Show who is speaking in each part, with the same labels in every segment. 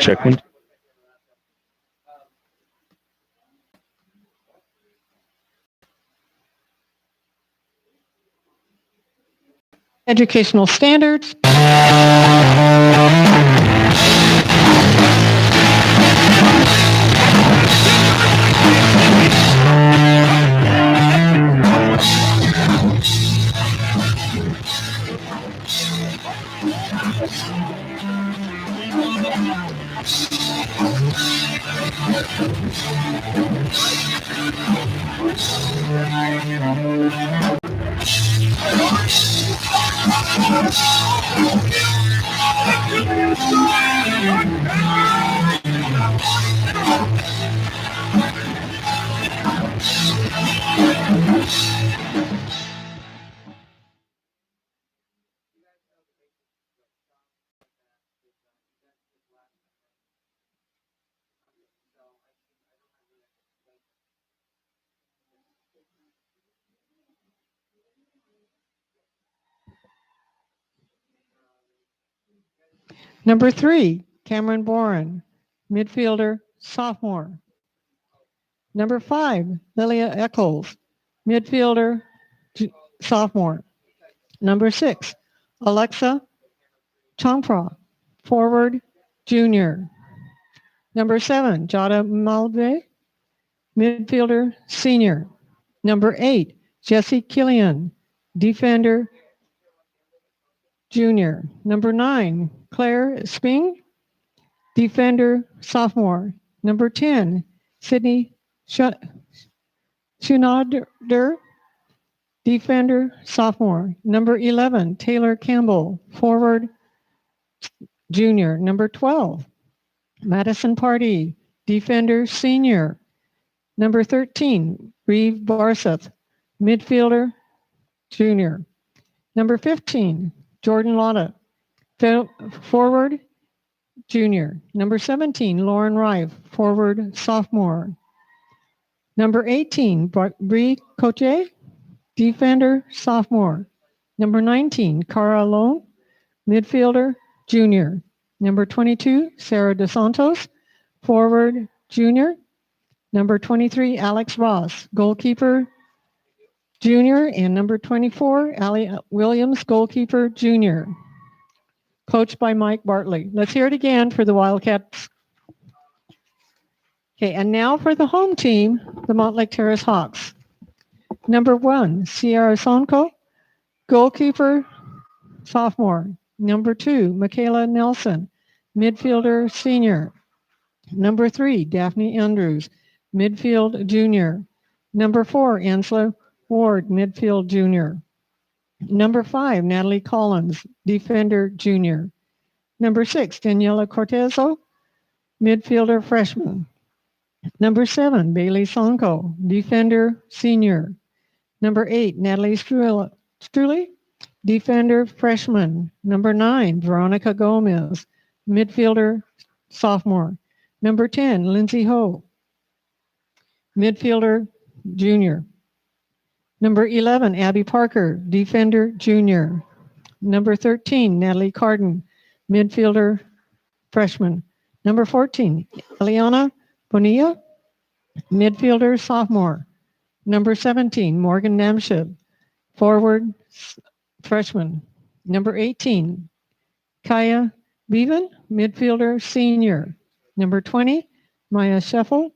Speaker 1: Check one.
Speaker 2: Educational standards. Number 3, Cameron Boren, midfielder, sophomore. Number 5, Lilia Eccles, midfielder, sophomore. Number 6, Alexa Champra, forward, junior. Number 7, Jada Malve, midfielder, senior. Number 8, Jesse Killian, defender, junior. Number 9, Claire Sping, defender, sophomore. Number 10, Sydney Schunader, defender, sophomore. Number 11, Taylor Campbell, forward, junior. Number 12, Madison Pardee, defender, senior. Number 13, Reeve Barseth, midfielder, junior. Number 15, Jordan Lotta, forward, junior. Number 17, Lauren Rife, forward, sophomore. Number 18, Bree Coche, defender, sophomore. Number 19, Cara Lone, midfielder, junior. Number 22, Sarah DeSantos, forward, junior. Number 23, Alex Ross, goalkeeper, junior. And number 24, Allie Williams, goalkeeper, junior. Coached by Mike Bartley. Let's hear it again for the Wildcats. Okay, and now for the home team, the Mountlake Terrace Hawks. Number 1, Sierra Sonko, goalkeeper, sophomore. Number 2, Michaela Nelson, midfielder, senior. Number 3, Daphne Andrews, midfield, junior. Number 4, Ansela Ward, midfield, junior. Number 5, Natalie Collins, defender, junior. Number 6, Daniela Cortezo, midfielder, freshman. Number 7, Bailey Sonko, defender, senior. Number 8, Natalie Struley, defender, freshman. Number 9, Veronica Gomez, midfielder, sophomore. Number 10, Lindsay Ho, midfielder, junior. Number 11, Abby Parker, defender, junior. Number 13, Natalie Carden, midfielder, freshman. Number 14, Eliana Bonilla, midfielder, sophomore. Number 17, Morgan Namshib, forward, freshman. Number 18, Kaya Bevan, midfielder, senior. Number 20, Maya Sheffel,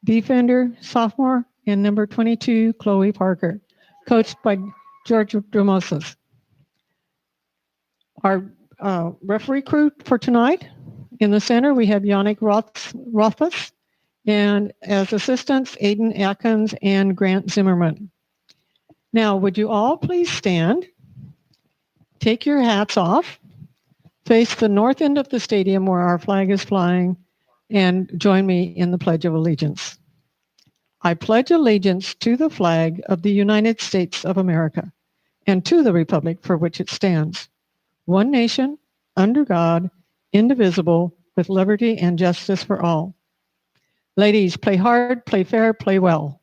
Speaker 2: defender, sophomore. And number 22, Chloe Parker, coached by George Dromosas. Our referee crew for tonight, in the center, we have Yannick Rothfuss, and as assistants, Aiden Atkins and Grant Zimmerman. Now, would you all please stand, take your hats off, face the north end of the stadium where our flag is flying, and join me in the Pledge of Allegiance. I pledge allegiance to the flag of the United States of America and to the republic for which it stands, one nation, under God, indivisible, with liberty and justice for all. Ladies, play hard, play fair, play well.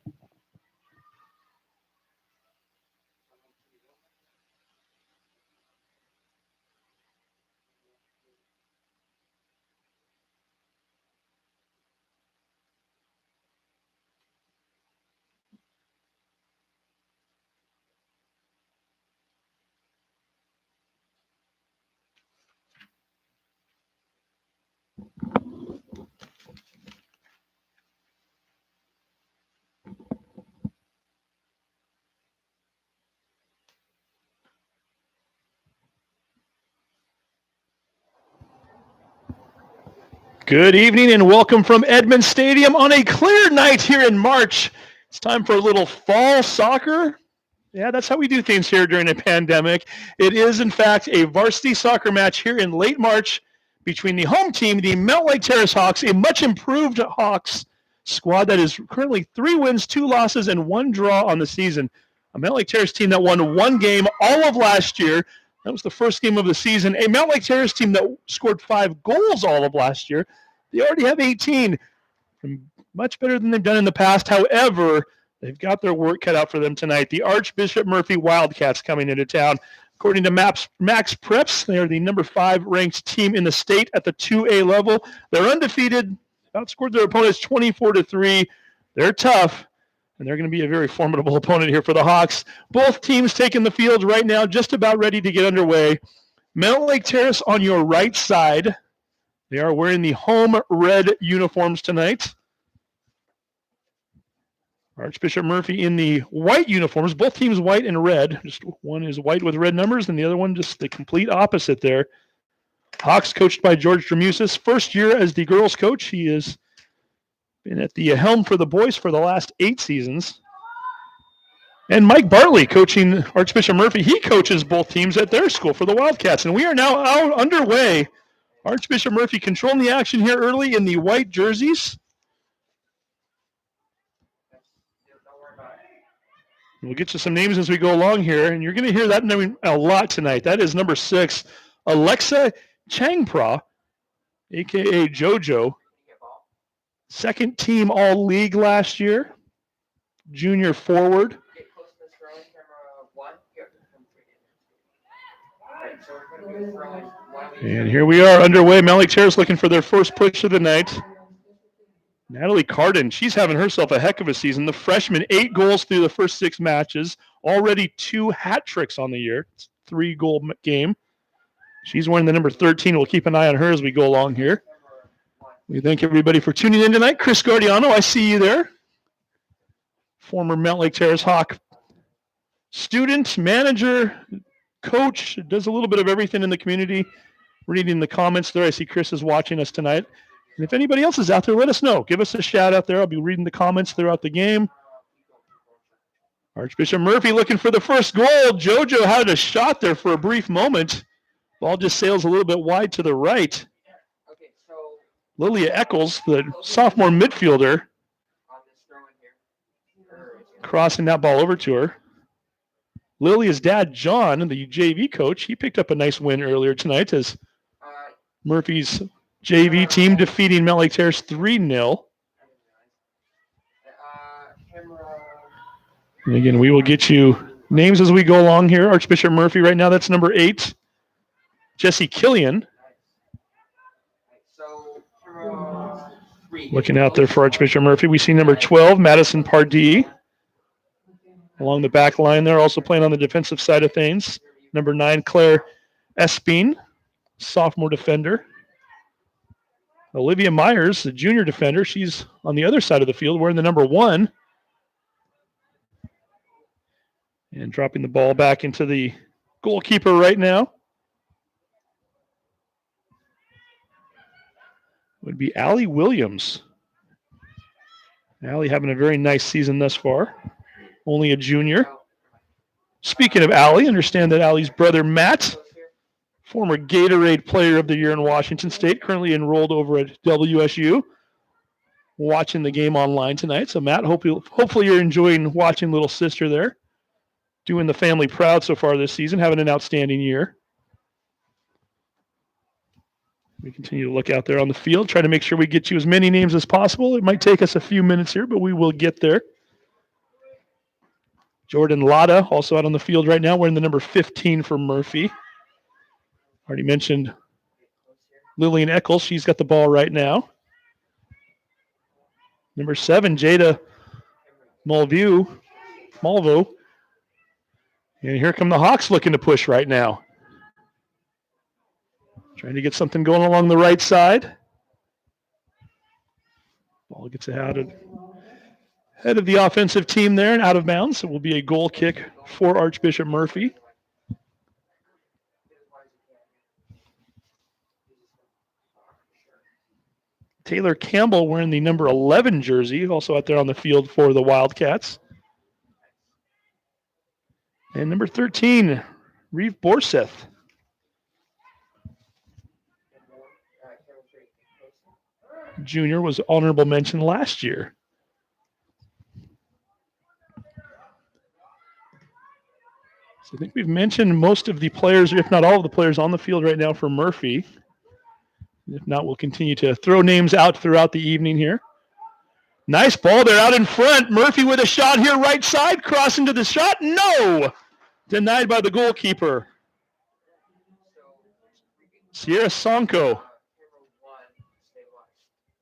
Speaker 1: Good evening and welcome from Edmond Stadium on a clear night here in March. It's time for a little fall soccer. Yeah, that's how we do things here during a pandemic. It is, in fact, a varsity soccer match here in late March between the home team, the Mountlake Terrace Hawks, a much improved Hawks squad that is currently 3 wins, 2 losses, and 1 draw on the season. A Mountlake Terrace team that won 1 game all of last year. That was the first game of the season. A Mountlake Terrace team that scored 5 goals all of last year. They already have 18. Much better than they've done in the past. However, they've got their work cut out for them tonight. The Archbishop Murphy Wildcats coming into town. According to Max Preps, they are the number 5 ranked team in the state at the 2A level. They're undefeated, outscored their opponents 24-3. They're tough, and they're going to be a very formidable opponent here for the Hawks. Both teams taking the field right now, just about ready to get underway. Mountlake Terrace on your right side. They are wearing the home red uniforms tonight. Archbishop Murphy in the white uniforms, both teams white and red. Just one is white with red numbers, and the other one just the complete opposite there. Hawks coached by George Dramusis. First year as the girls coach. He has been at the helm for the boys for the last 8 seasons. And Mike Bartley coaching Archbishop Murphy. He coaches both teams at their school for the Wildcats. And we are now out underway. Archbishop Murphy controlling the action here early in the white jerseys. We'll get you some names as we go along here, and you're going to hear that name a lot tonight. That is number 6, Alexa Changpra, a.k.a. JoJo. Second team All-League last year. Junior forward. And here we are underway. Mountlake Terrace looking for their first push of the night. Natalie Carden, she's having herself a heck of a season. The freshman, 8 goals through the first 6 matches. Already 2 hat tricks on the year. It's a 3-goal game. She's wearing the number 13. We'll keep an eye on her as we go along here. We thank everybody for tuning in tonight. Chris Guardiano, I see you there. Former Mountlake Terrace Hawk student, manager, coach, does a little bit of everything in the community. Reading the comments there, I see Chris is watching us tonight. And if anybody else is out there, let us know. Give us a shout out there. I'll be reading the comments throughout the game. Archbishop Murphy looking for the first goal. JoJo had a shot there for a brief moment. Ball just sails a little bit wide to the right. Lilia Eccles, the sophomore midfielder, crossing that ball over to her. Lilia's dad, John, the JV coach, he picked up a nice win earlier tonight as Murphy's JV team defeating Mountlake Terrace 3-0. And again, we will get you names as we go along here. Archbishop Murphy right now, that's number 8. Jesse Killian. Looking out there for Archbishop Murphy. We see number 12, Madison Pardee. Along the back line there, also playing on the defensive side of things. Number 9, Claire Espine, sophomore defender. Olivia Myers, the junior defender, she's on the other side of the field wearing the number 1. And dropping the ball back into the goalkeeper right now would be Allie Williams. Allie having a very nice season thus far. Only a junior. Speaking of Allie, understand that Allie's brother Matt, former Gatorade Player of the Year in Washington State, currently enrolled over at WSU, watching the game online tonight. So Matt, hopefully you're enjoying watching little sister there, doing the family proud so far this season, having an outstanding year. We continue to look out there on the field, try to make sure we get you as many names as possible. It might take us a few minutes here, but we will get there. Jordan Lotta also out on the field right now, wearing the number 15 for Murphy. Already mentioned Lillian Eccles. She's got the ball right now. Number 7, Jada Malvo. And here come the Hawks looking to push right now. Trying to get something going along the right side. Ball gets ahead of the offensive team there and out of bounds. It will be a goal kick for Archbishop Murphy. Taylor Campbell wearing the number 11 jersey, also out there on the field for the Wildcats. And number 13, Reeve Borseth. Junior was honorable mention last year. So I think we've mentioned most of the players, if not all of the players on the field right now for Murphy. If not, we'll continue to throw names out throughout the evening here. Nice ball there out in front. Murphy with a shot here, right side, crossing to the shot. No! Denied by the goalkeeper. Sierra Sonko.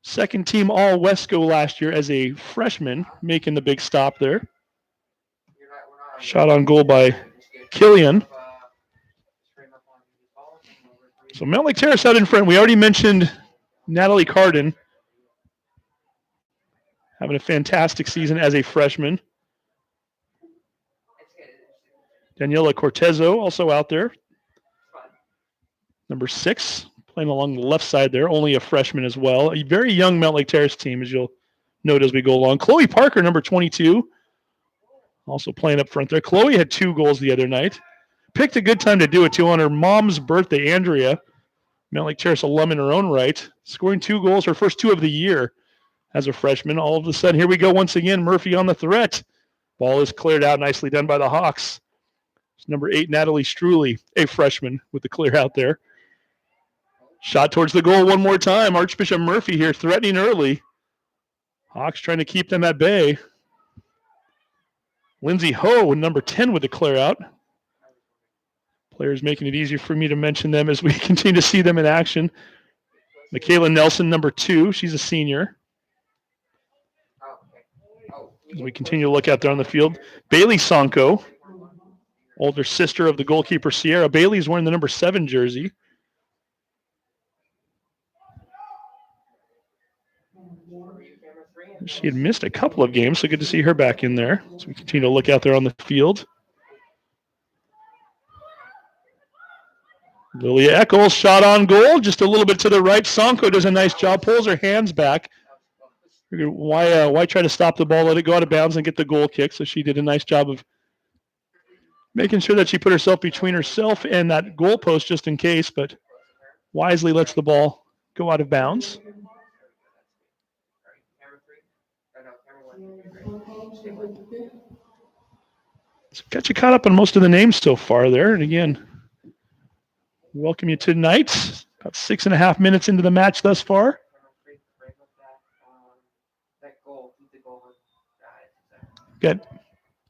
Speaker 1: Second team All-Wesco last year as a freshman, making the big stop there. Shot on goal by Killian. So Mountlake Terrace out in front. We already mentioned Natalie Carden having a fantastic season as a freshman. Daniela Cortezo also out there. Number 6, playing along the left side there, only a freshman as well. A very young Mountlake Terrace team, as you'll note as we go along. Chloe Parker, number 22, also playing up front there. Chloe had 2 goals the other night. Picked a good time to do it, too, on her mom's birthday, Andrea. Mountlake Terrace alum in her own right. Scoring 2 goals, her first 2 of the year as a freshman. All of a sudden, here we go once again. Murphy on the threat. Ball is cleared out, nicely done by the Hawks. It's number 8, Natalie Struley, a freshman with the clear out there. Shot towards the goal one more time. Archbishop Murphy here threatening early. Hawks trying to keep them at bay. Lindsay Ho, number 10 with the clear out. Players making it easier for me to mention them as we continue to see them in action. Michaela Nelson, number 2. She's a senior. As we continue to look out there on the field. Bailey Sonko, older sister of the goalkeeper Sierra. Bailey's wearing the number 7 jersey. She had missed a couple of games, so good to see her back in there. So we continue to look out there on the field. Lilia Eccles, shot on goal, just a little bit to the right. Sonko does a nice job, pulls her hands back. Why try to stop the ball, let it go out of bounds and get the goal kick? So she did a nice job of making sure that she put herself between herself and that goal post just in case, but wisely lets the ball go out of bounds. So got you caught up on most of the names so far there. And again, welcome you tonight. About 6.5 minutes into the match thus far. Got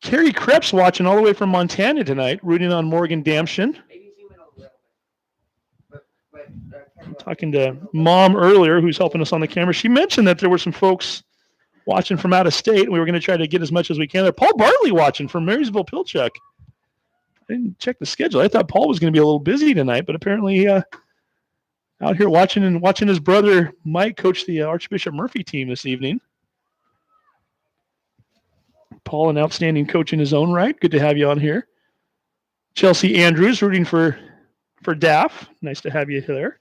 Speaker 1: Carrie Krebs watching all the way from Montana tonight, rooting on Morgan Damshin. I'm talking to Mom earlier, who's helping us on the camera. She mentioned that there were some folks watching from out of state. We were going to try to get as much as we can there. Paul Bartley watching from Marysville Pilchuck. I didn't check the schedule. I thought Paul was going to be a little busy tonight, but apparently out here watching his brother Mike coach the Archbishop Murphy team this evening. Paul, an outstanding coach in his own right. Good to have you on here. Chelsea Andrews rooting for Daff. Nice to have you there.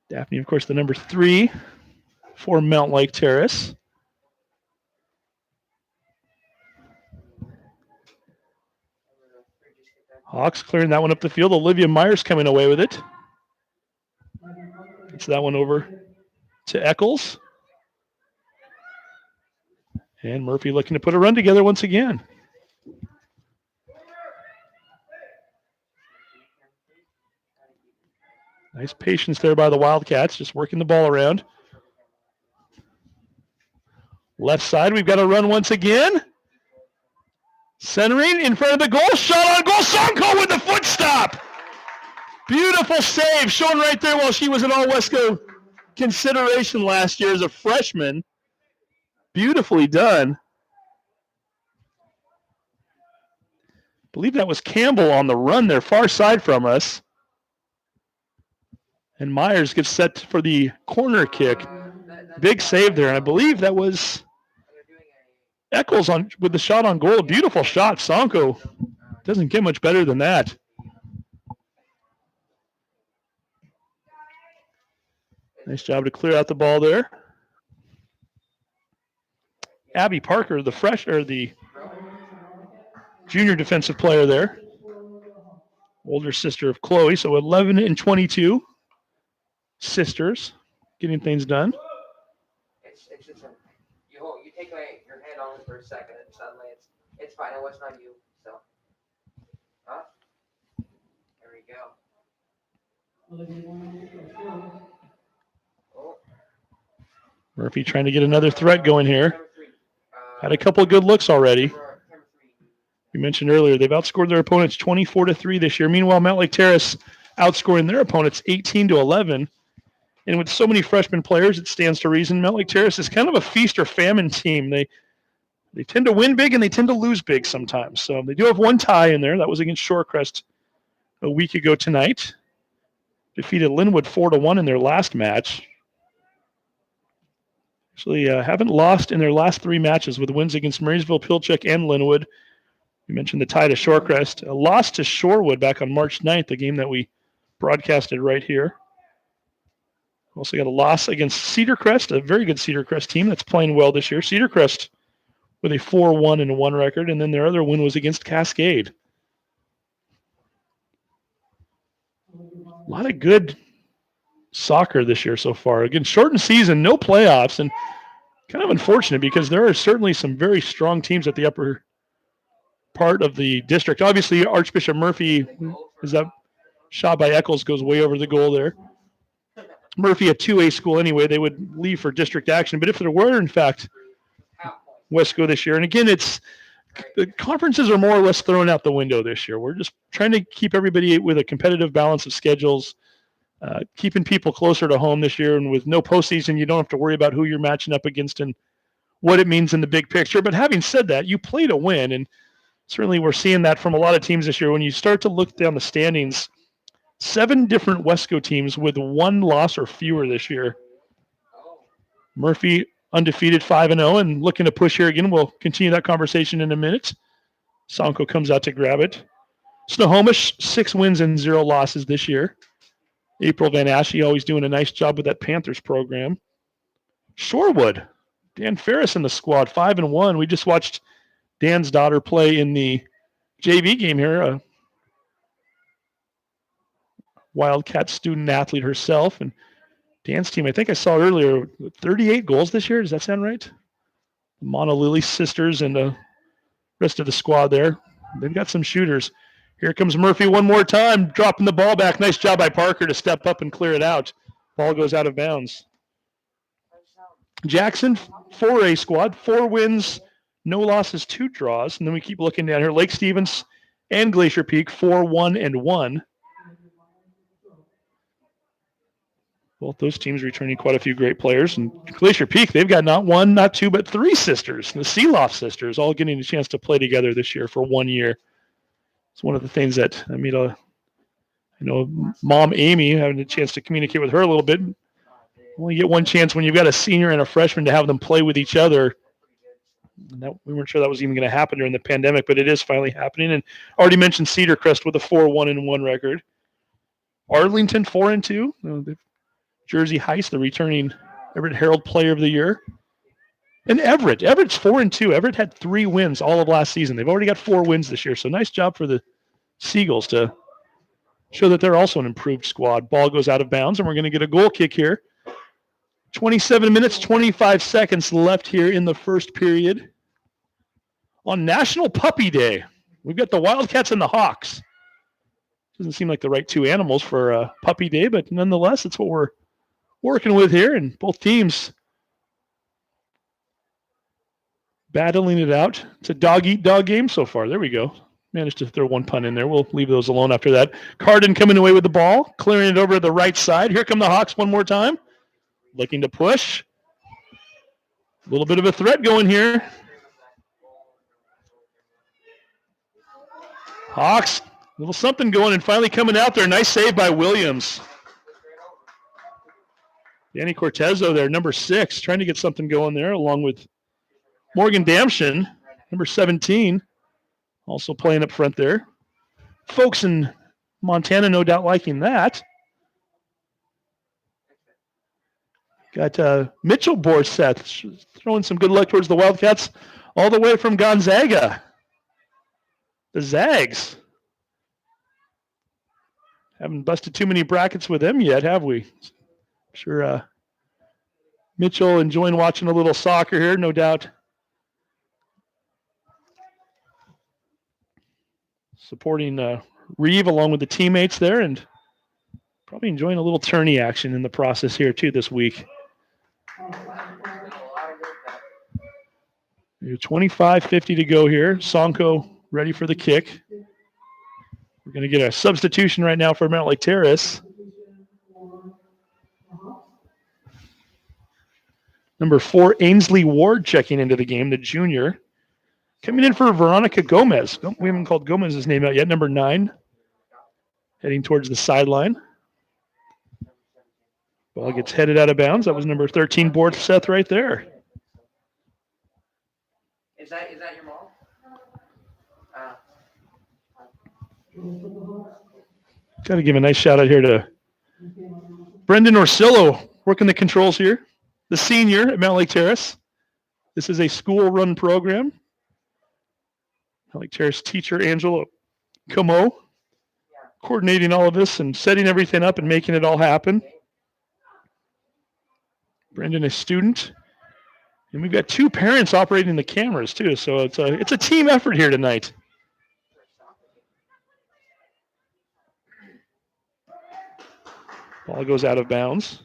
Speaker 1: Daphne, of course, the number 3 for Mountlake Terrace. Hawks clearing that one up the field. Olivia Myers coming away with it. Gets that one over to Eccles. And Murphy looking to put a run together once again. Nice patience there by the Wildcats, just working the ball around. Left side, we've got a run once again. Centering in front of the goal, shot on goal. Sonko with the foot stop. Beautiful save, shown right there while she was an All-Wesco consideration last year as a freshman. Beautifully done. I believe that was Campbell on the run there, far side from us. And Myers gets set for the corner kick. Big save there, and I believe that was Eccles with the shot on goal. A beautiful shot. Sonko doesn't get much better than that. Nice job to clear out the ball there. Abby Parker, the junior defensive player there. Older sister of Chloe, so 11 and 22 sisters getting things done.
Speaker 3: You take your hand on it for a second, and suddenly it's fine. It wasn't on you. So, there we go.
Speaker 1: Murphy trying to get another threat going here. Had a couple of good looks already. We mentioned earlier they've outscored their opponents 24-3 this year. Meanwhile, Mountlake Terrace outscoring their opponents 18-11. And with so many freshman players, it stands to reason Mountlake Terrace is kind of a feast or famine team. They tend to win big and they tend to lose big sometimes. So they do have one tie in there. That was against Shorecrest a week ago tonight. Defeated Linwood 4-1 in their last match. Actually, haven't lost in their last 3 matches with wins against Marysville, Pilchuck, and Linwood. We mentioned the tie to Shorecrest. A loss to Shorewood back on March 9th, the game that we broadcasted right here. Also got a loss against Cedar Crest, a very good Cedar Crest team that's playing well this year. Cedar Crest with a 4-1-1 record, and then their other win was against Cascade. A lot of good soccer this year so far. Again, shortened season, no playoffs, and kind of unfortunate because there are certainly some very strong teams at the upper part of the district. Obviously, Archbishop Murphy, is that shot by Eccles goes way over the goal there. Murphy, a 2A school anyway, they would leave for district action. But if there were, in fact, Wesco this year, and again, the conferences are more or less thrown out the window this year. We're just trying to keep everybody with a competitive balance of schedules, keeping people closer to home this year. And with no postseason, you don't have to worry about who you're matching up against and what it means in the big picture. But having said that, you play to win, and certainly we're seeing that from a lot of teams this year. When you start to look down the standings, 7 different Wesco teams with 1 loss or fewer this year. Murphy undefeated 5-0 and looking to push here again. We'll continue that conversation in a minute. Sonko comes out to grab it. Snohomish, 6 wins and 0 losses this year. April Van Asche always doing a nice job with that Panthers program. Shorewood, Dan Ferris in the squad, 5-1. We just watched Dan's daughter play in the JV game here. Wildcat student athlete herself, and Dan's team, I think I saw earlier, 38 goals this year. Does that sound right? Mono Lily sisters and the rest of the squad there. They've got some shooters. Here comes Murphy one more time, dropping the ball back. Nice job by Parker to step up and clear it out. Ball goes out of bounds. Jackson, 4A squad, 4 wins, no losses, 2 draws. And then we keep looking down here. Lake Stevens and Glacier Peak, 4-1-1. Both those teams returning quite a few great players. And Glacier Peak, they've got not 1, not 2, but 3 sisters. The Seeloft sisters all getting a chance to play together this year for 1 year. It's one of the things that, I know Mom Amy, having a chance to communicate with her a little bit. Only get one chance when you've got a senior and a freshman to have them play with each other. And we weren't sure that was even going to happen during the pandemic, but it is finally happening. And already mentioned Cedar Crest with a 4-1-1 record. Arlington 4-2. Jersey Heist, the returning Everett Herald Player of the Year. And Everett's 4-2. Everett had 3 wins all of last season. They've already got 4 wins this year. So nice job for the Seagulls to show that they're also an improved squad. Ball goes out of bounds, and we're going to get a goal kick here. 27 minutes, 25 seconds left here in the first period. On National Puppy Day, we've got the Wildcats and the Hawks. Doesn't seem like the right 2 animals for a puppy day, but nonetheless, it's what we're working with here, and both teams battling it out. It's a dog-eat-dog game so far. There we go. Managed to throw one pun in there. We'll leave those alone after that. Carden coming away with the ball, clearing it over to the right side. Here come the Hawks one more time. Looking to push. A little bit of a threat going here. Hawks, a little something going and finally coming out there. Nice save by Williams. Danny Cortezo there, number 6, trying to get something going there, along with Morgan Damshin, number 17, also playing up front there. Folks in Montana no doubt liking that. Got Mitchell Borseth throwing some good luck towards the Wildcats all the way from Gonzaga. The Zags. Haven't busted too many brackets with them yet, have we? Sure. Mitchell enjoying watching a little soccer here, no doubt. Supporting Reeve along with the teammates there, and probably enjoying a little tourney action in the process here too this week. 25:50 to go here. Sonko ready for the kick. We're going to get a substitution right now for Mountlake Terrace. Number 4, Ainsley Ward checking into the game, the junior. Coming in for Veronica Gomez. We haven't called Gomez's name out yet. Number 9, heading towards the sideline. Ball gets headed out of bounds. That was number 13, Borseth, right there.
Speaker 3: Is that your mom?
Speaker 1: Got to give a nice shout out here to Brendan Orsillo, working the controls here. The senior at Mountlake Terrace. This is a school-run program. Mountlake Terrace teacher Angela Como coordinating all of this and setting everything up and making it all happen. Brendan, a student. And we've got 2 parents operating the cameras, too. So it's a team effort here tonight. Ball goes out of bounds.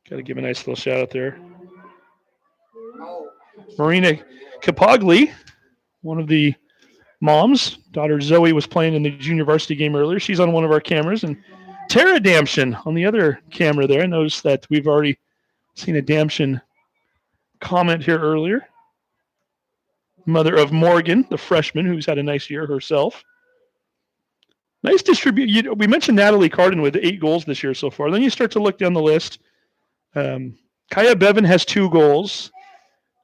Speaker 1: Got to give a nice little shout out there. Marina Capogli, one of the moms. Daughter Zoe was playing in the junior varsity game earlier. She's on one of our cameras. And Tara Damshin on the other camera there. Notice that we've already seen a Damshin comment here earlier. Mother of Morgan, the freshman, who's had a nice year herself. Nice distribution. We mentioned Natalie Cardin with 8 goals this year so far. Then you start to look down the list. Kaya Bevan has 2 goals.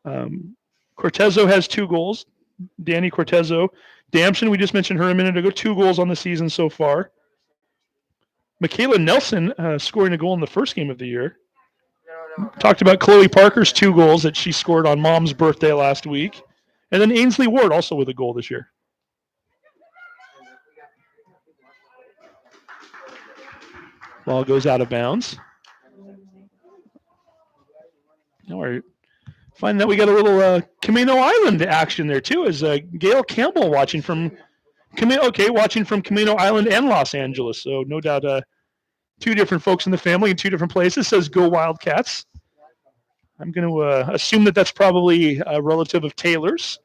Speaker 1: Cortezo has 2 goals. Danny Cortezo. Damshin, we just mentioned her a minute ago, 2 goals on the season so far. Michaela Nelson scoring a goal in the first game of the year. Talked about Chloe Parker's 2 goals that she scored on Mom's birthday last week. And then Ainsley Ward also with a goal this year. Ball goes out of bounds. Now we're finding that we got a little Camino Island action there too, as Gail Campbell watching from Camino Island and Los Angeles. So no doubt 2 different folks in the family in 2 different places. Says go Wildcats. I'm going to assume that that's probably a relative of Taylor's.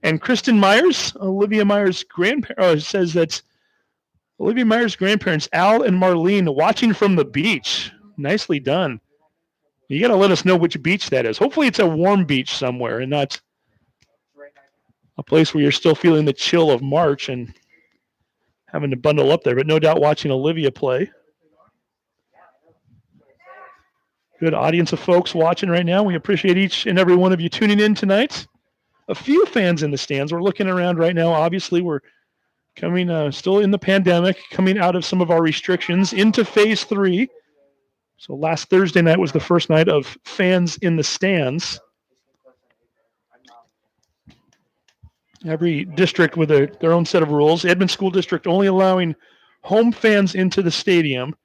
Speaker 1: And Kristen Myers, Olivia Myers' grandparents, says that Olivia Myers' grandparents, Al and Marlene, watching from the beach. Nicely done. You got to let us know which beach that is. Hopefully it's a warm beach somewhere and not a place where you're still feeling the chill of March and having to bundle up there. But no doubt watching Olivia play. Good audience of folks watching right now. We appreciate each and every one of you tuning in tonight. A few fans in the stands. We're looking around right now. Obviously, we're coming still in the pandemic, coming out of some of our restrictions into phase 3. So last Thursday night was the first night of fans in the stands. Every district with their own set of rules. Edmond School District only allowing home fans into the stadium.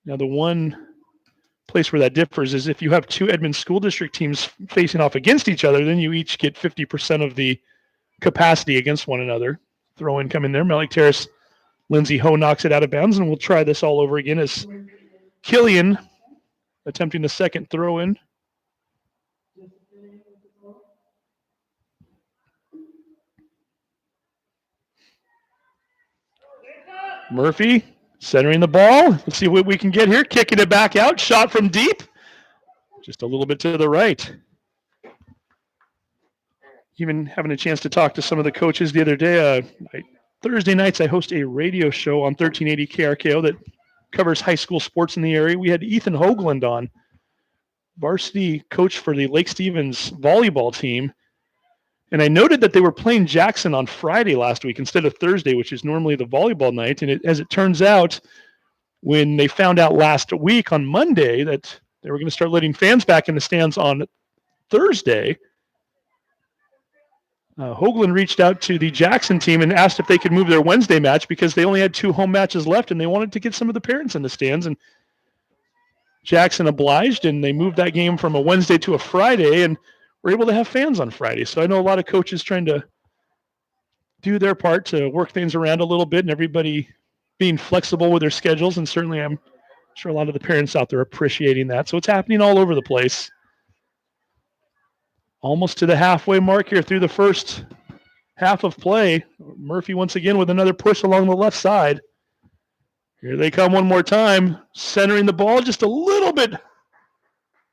Speaker 1: Now, the one place where that differs is if you have 2 Edmond School District teams facing off against each other, then you each get 50% of the capacity against one another. Throw in coming there. Mountlake Terrace, Lindsay Ho knocks it out of bounds, and we'll try this all over again as Killian attempting the second throw in. Murphy centering the ball. Let's see what we can get here. Kicking it back out. Shot from deep. Just a little bit to the right. Even having a chance to talk to some of the coaches the other day, Thursday nights, I host a radio show on 1380 KRKO that covers high school sports in the area. We had Ethan Hoagland on, varsity coach for the Lake Stevens volleyball team. And I noted that they were playing Jackson on Friday last week instead of Thursday, which is normally the volleyball night. And as it turns out, when they found out last week on Monday that they were going to start letting fans back in the stands on Thursday, Hoagland reached out to the Jackson team and asked if they could move their Wednesday match because they only had 2 home matches left and they wanted to get some of the parents in the stands. And Jackson obliged, and they moved that game from a Wednesday to a Friday, and were able to have fans on Friday. So I know a lot of coaches trying to do their part to work things around a little bit, and everybody being flexible with their schedules. And certainly I'm sure a lot of the parents out there are appreciating that. So it's happening all over the place. Almost to the halfway mark here through the first half of play. Murphy once again with another push along the left side. Here they come one more time, centering the ball just a little bit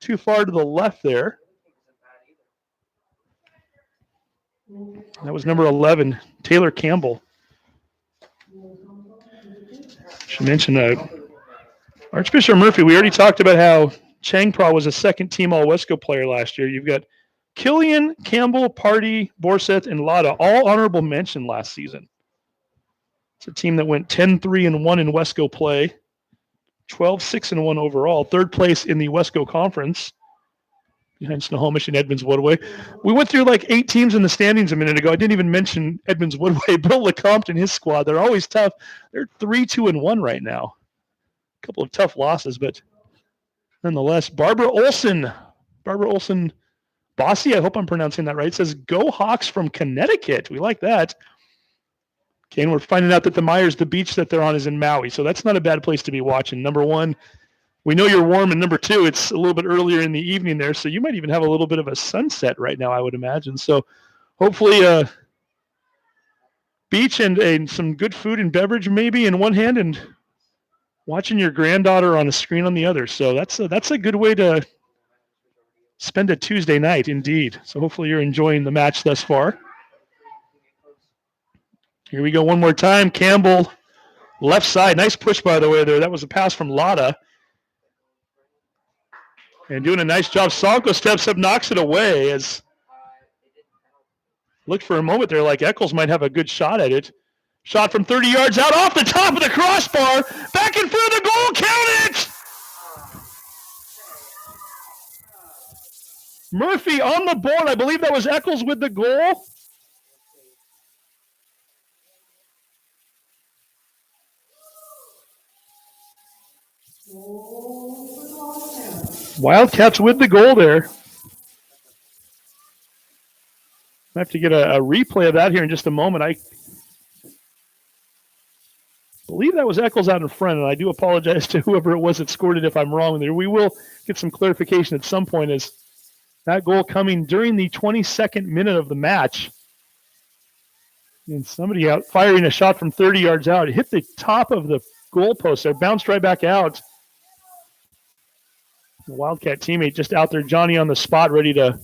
Speaker 1: too far to the left there. That was number 11, Taylor Campbell. Should mention Archbishop Murphy. We already talked about how Changpra was a second-team All-Wesco player last year. You've got Killian, Campbell, Party, Borseth, and Lada, all honorable mention last season. It's a team that went 10-3-1 in Wesco play, 12-6-1 overall, third place in the Wesco Conference, behind Snohomish and Edmonds Woodway. We went through like 8 teams in the standings a minute ago. I didn't even mention Edmonds Woodway. Bill LeCompte and his squad, they're always tough. They're 3-2-1 right now. A couple of tough losses, but nonetheless, Barbara Olson Bossy, I hope I'm pronouncing that right, says, "Go Hawks from Connecticut." We like that. Okay, and we're finding out that the beach that they're on is in Maui, so that's not a bad place to be watching. Number 1, we know you're warm, and number 2, it's a little bit earlier in the evening there, so you might even have a little bit of a sunset right now, I would imagine. So hopefully beach and some good food and beverage maybe in one hand and watching your granddaughter on a screen on the other. So that's a good way to spend a Tuesday night, indeed. So hopefully you're enjoying the match thus far. Here we go one more time. Campbell, left side. Nice push, by the way, there. That was a pass from Lada. And doing a nice job. Sonko steps up, knocks it away. As looked for a moment there like Eccles might have a good shot at it. Shot from 30 yards out off the top of the crossbar. Back in front of the goal. Count it! Murphy on the board. I believe that was Eccles with the goal. Wildcats with the goal there. I have to get a replay of that here in just a moment. I believe that was Eccles out in front, and I do apologize to whoever it was that scored it if I'm wrong there. We will get some clarification at some point as that goal coming during the 22nd minute of the match. And somebody out firing a shot from 30 yards out. It hit the top of the goalpost there, bounced right back out. The Wildcat teammate just out there, Johnny on the spot, ready to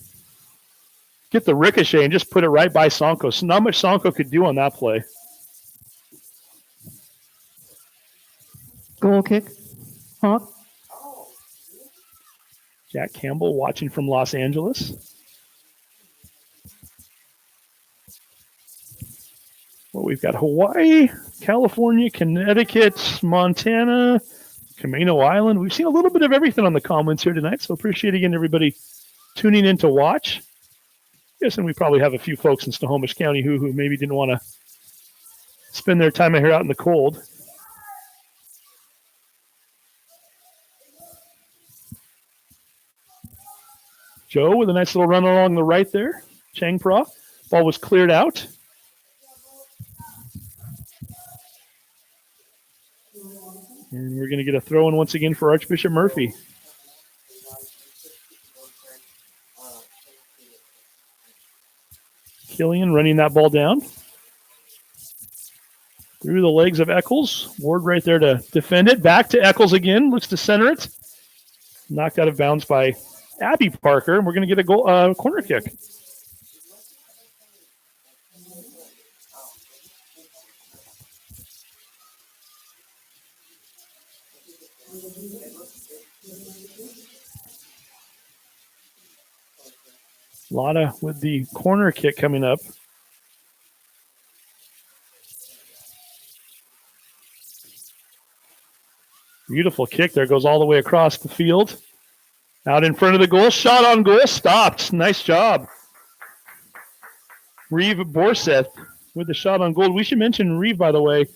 Speaker 1: get the ricochet and just put it right by Sonko. So not much Sonko could do on that play.
Speaker 2: Goal kick. Hawk.
Speaker 1: Jack Campbell watching from Los Angeles. Well, we've got Hawaii, California, Connecticut, Montana, Camino Island. We've seen a little bit of everything on the comments here tonight, so appreciate again everybody tuning in to watch. Yes, and we probably have a few folks in Snohomish County who maybe didn't want to spend their time here out in the cold. Joe with a nice little run along the right there. Changpra. Ball was cleared out. And we're going to get a throw in once again for Archbishop Murphy. Killian running that ball down. Through the legs of Eccles. Ward right there to defend it. Back to Eccles again. Looks to center it. Knocked out of bounds by Abby Parker. And we're going to get a goal, corner kick. Lotta with the corner kick coming up. Beautiful kick there. Goes all the way across the field. Out in front of the goal. Shot on goal. Stopped. Nice job. Reeve Borseth with the shot on goal. We should mention Reeve, by the way,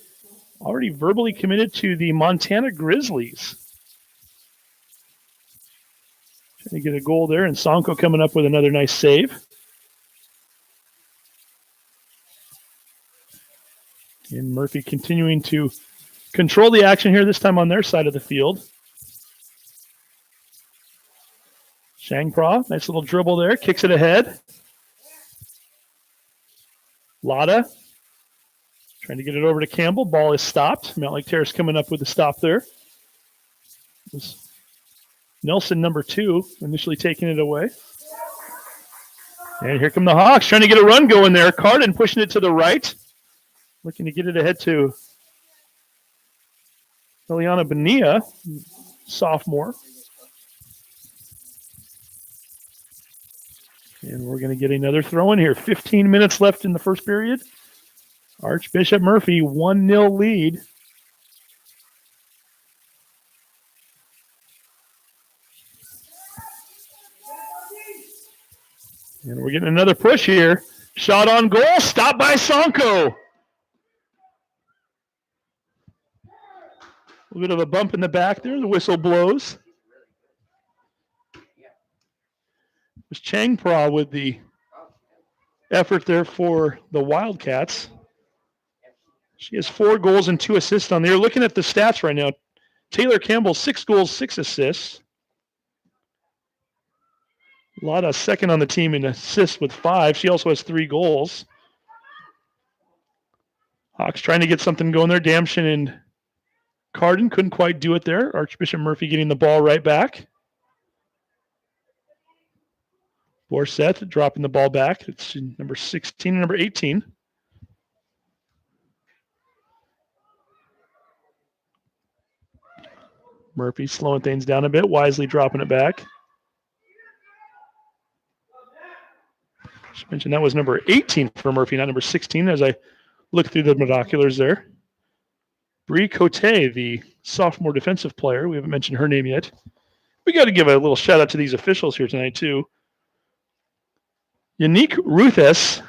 Speaker 1: already verbally committed to the Montana Grizzlies. Trying to get a goal there, and Sonko coming up with another nice save. And Murphy continuing to control the action here, this time on their side of the field. Shangpra, nice little dribble there, kicks it ahead. Lotta trying to get it over to Campbell. Ball is stopped. Mountlake Terrace coming up with the stop there. It was Nelson, number 2, initially taking it away. And here come the Hawks trying to get a run going there. Cardin pushing it to the right. Looking to get it ahead to Eliana Bonilla, sophomore. And we're going to get another throw in here. 15 minutes left in the first period. Archbishop Murphy, 1-0 lead. And we're getting another push here. Shot on goal, stopped by Sonko. A little bit of a bump in the back there. The whistle blows. It was Changpra with the effort there for the Wildcats. She has 4 goals and 2 assists on there. Looking at the stats right now, Taylor Campbell, 6 goals, 6 assists. Lotta second on the team in assists with 5. She also has 3 goals. Hawks trying to get something going there. Damshin and Cardin couldn't quite do it there. Archbishop Murphy getting the ball right back. Borseth dropping the ball back. It's number 16 and number 18. Murphy slowing things down a bit, wisely dropping it back. Just mentioned that was number 18 for Murphy, not number 16, as I look through the binoculars there. Brie Cote, the sophomore defensive player. We haven't mentioned her name yet. We got to give a little shout out to these officials here tonight, too. Yannick Ruthes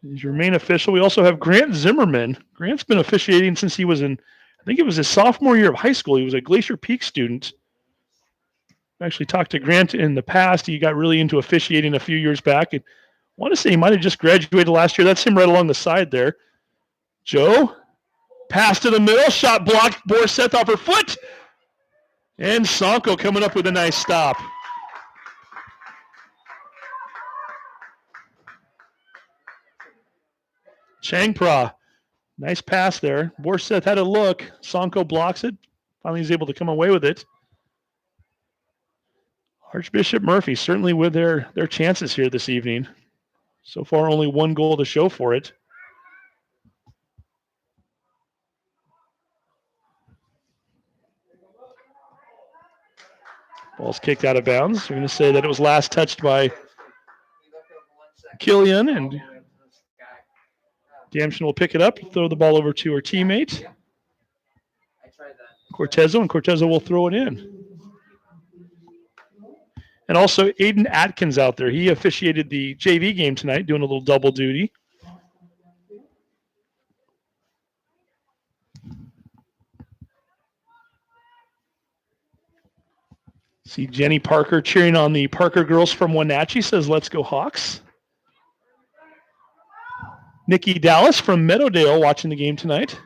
Speaker 1: is your main official. We also have Grant Zimmerman. Grant's been officiating since he was in, I think it was his sophomore year of high school. He was a Glacier Peak student. I actually talked to Grant in the past. He got really into officiating a few years back. And I want to say he might have just graduated last year. That's him right along the side there. Joe, pass to the middle, shot blocked, Borseth off her foot. And Sonko coming up with a nice stop. Changpra, nice pass there. Borseth had a look. Sonko blocks it. Finally he's able to come away with it. Archbishop Murphy certainly with their chances here this evening. So far only 1 goal to show for it. Ball's kicked out of bounds. We're going to say that it was last touched by Killian, and Damshin will pick it up, throw the ball over to her teammate, Cortezo, and Cortezo will throw it in. And also Aiden Atkins out there. He officiated the JV game tonight, doing a little double duty. See Jenny Parker cheering on the Parker girls from Wenatchee, says, "Let's go Hawks." Nikki Dallas from Meadowdale watching the game tonight.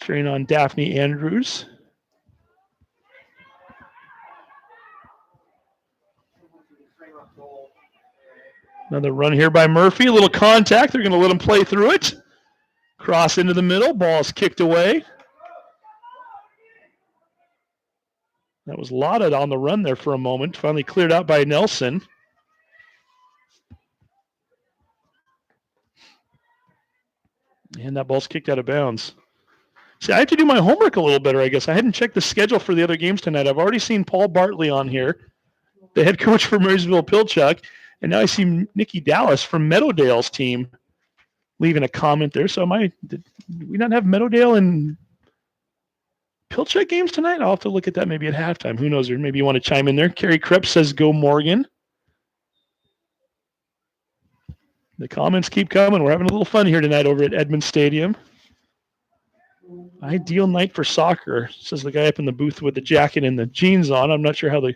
Speaker 1: Cheering on Daphne Andrews. Another run here by Murphy. A little contact. They're going to let him play through it. Cross into the middle. Ball's kicked away. That was Lotta on the run there for a moment. Finally cleared out by Nelson. And that ball's kicked out of bounds. See, I have to do my homework a little better, I guess. I hadn't checked the schedule for the other games tonight. I've already seen Paul Bartley on here, the head coach for Marysville Pilchuck, and now I see Nikki Dallas from Meadowdale's team leaving a comment there. So did we not have Meadowdale and Pilchuck games tonight? I'll have to look at that maybe at halftime. Who knows? Or maybe you want to chime in there. Carrie Krebs says, go Morgan. The comments keep coming. We're having a little fun here tonight over at Edmund Stadium. Ideal night for soccer, says the guy up in the booth with the jacket and the jeans on. I'm not sure how the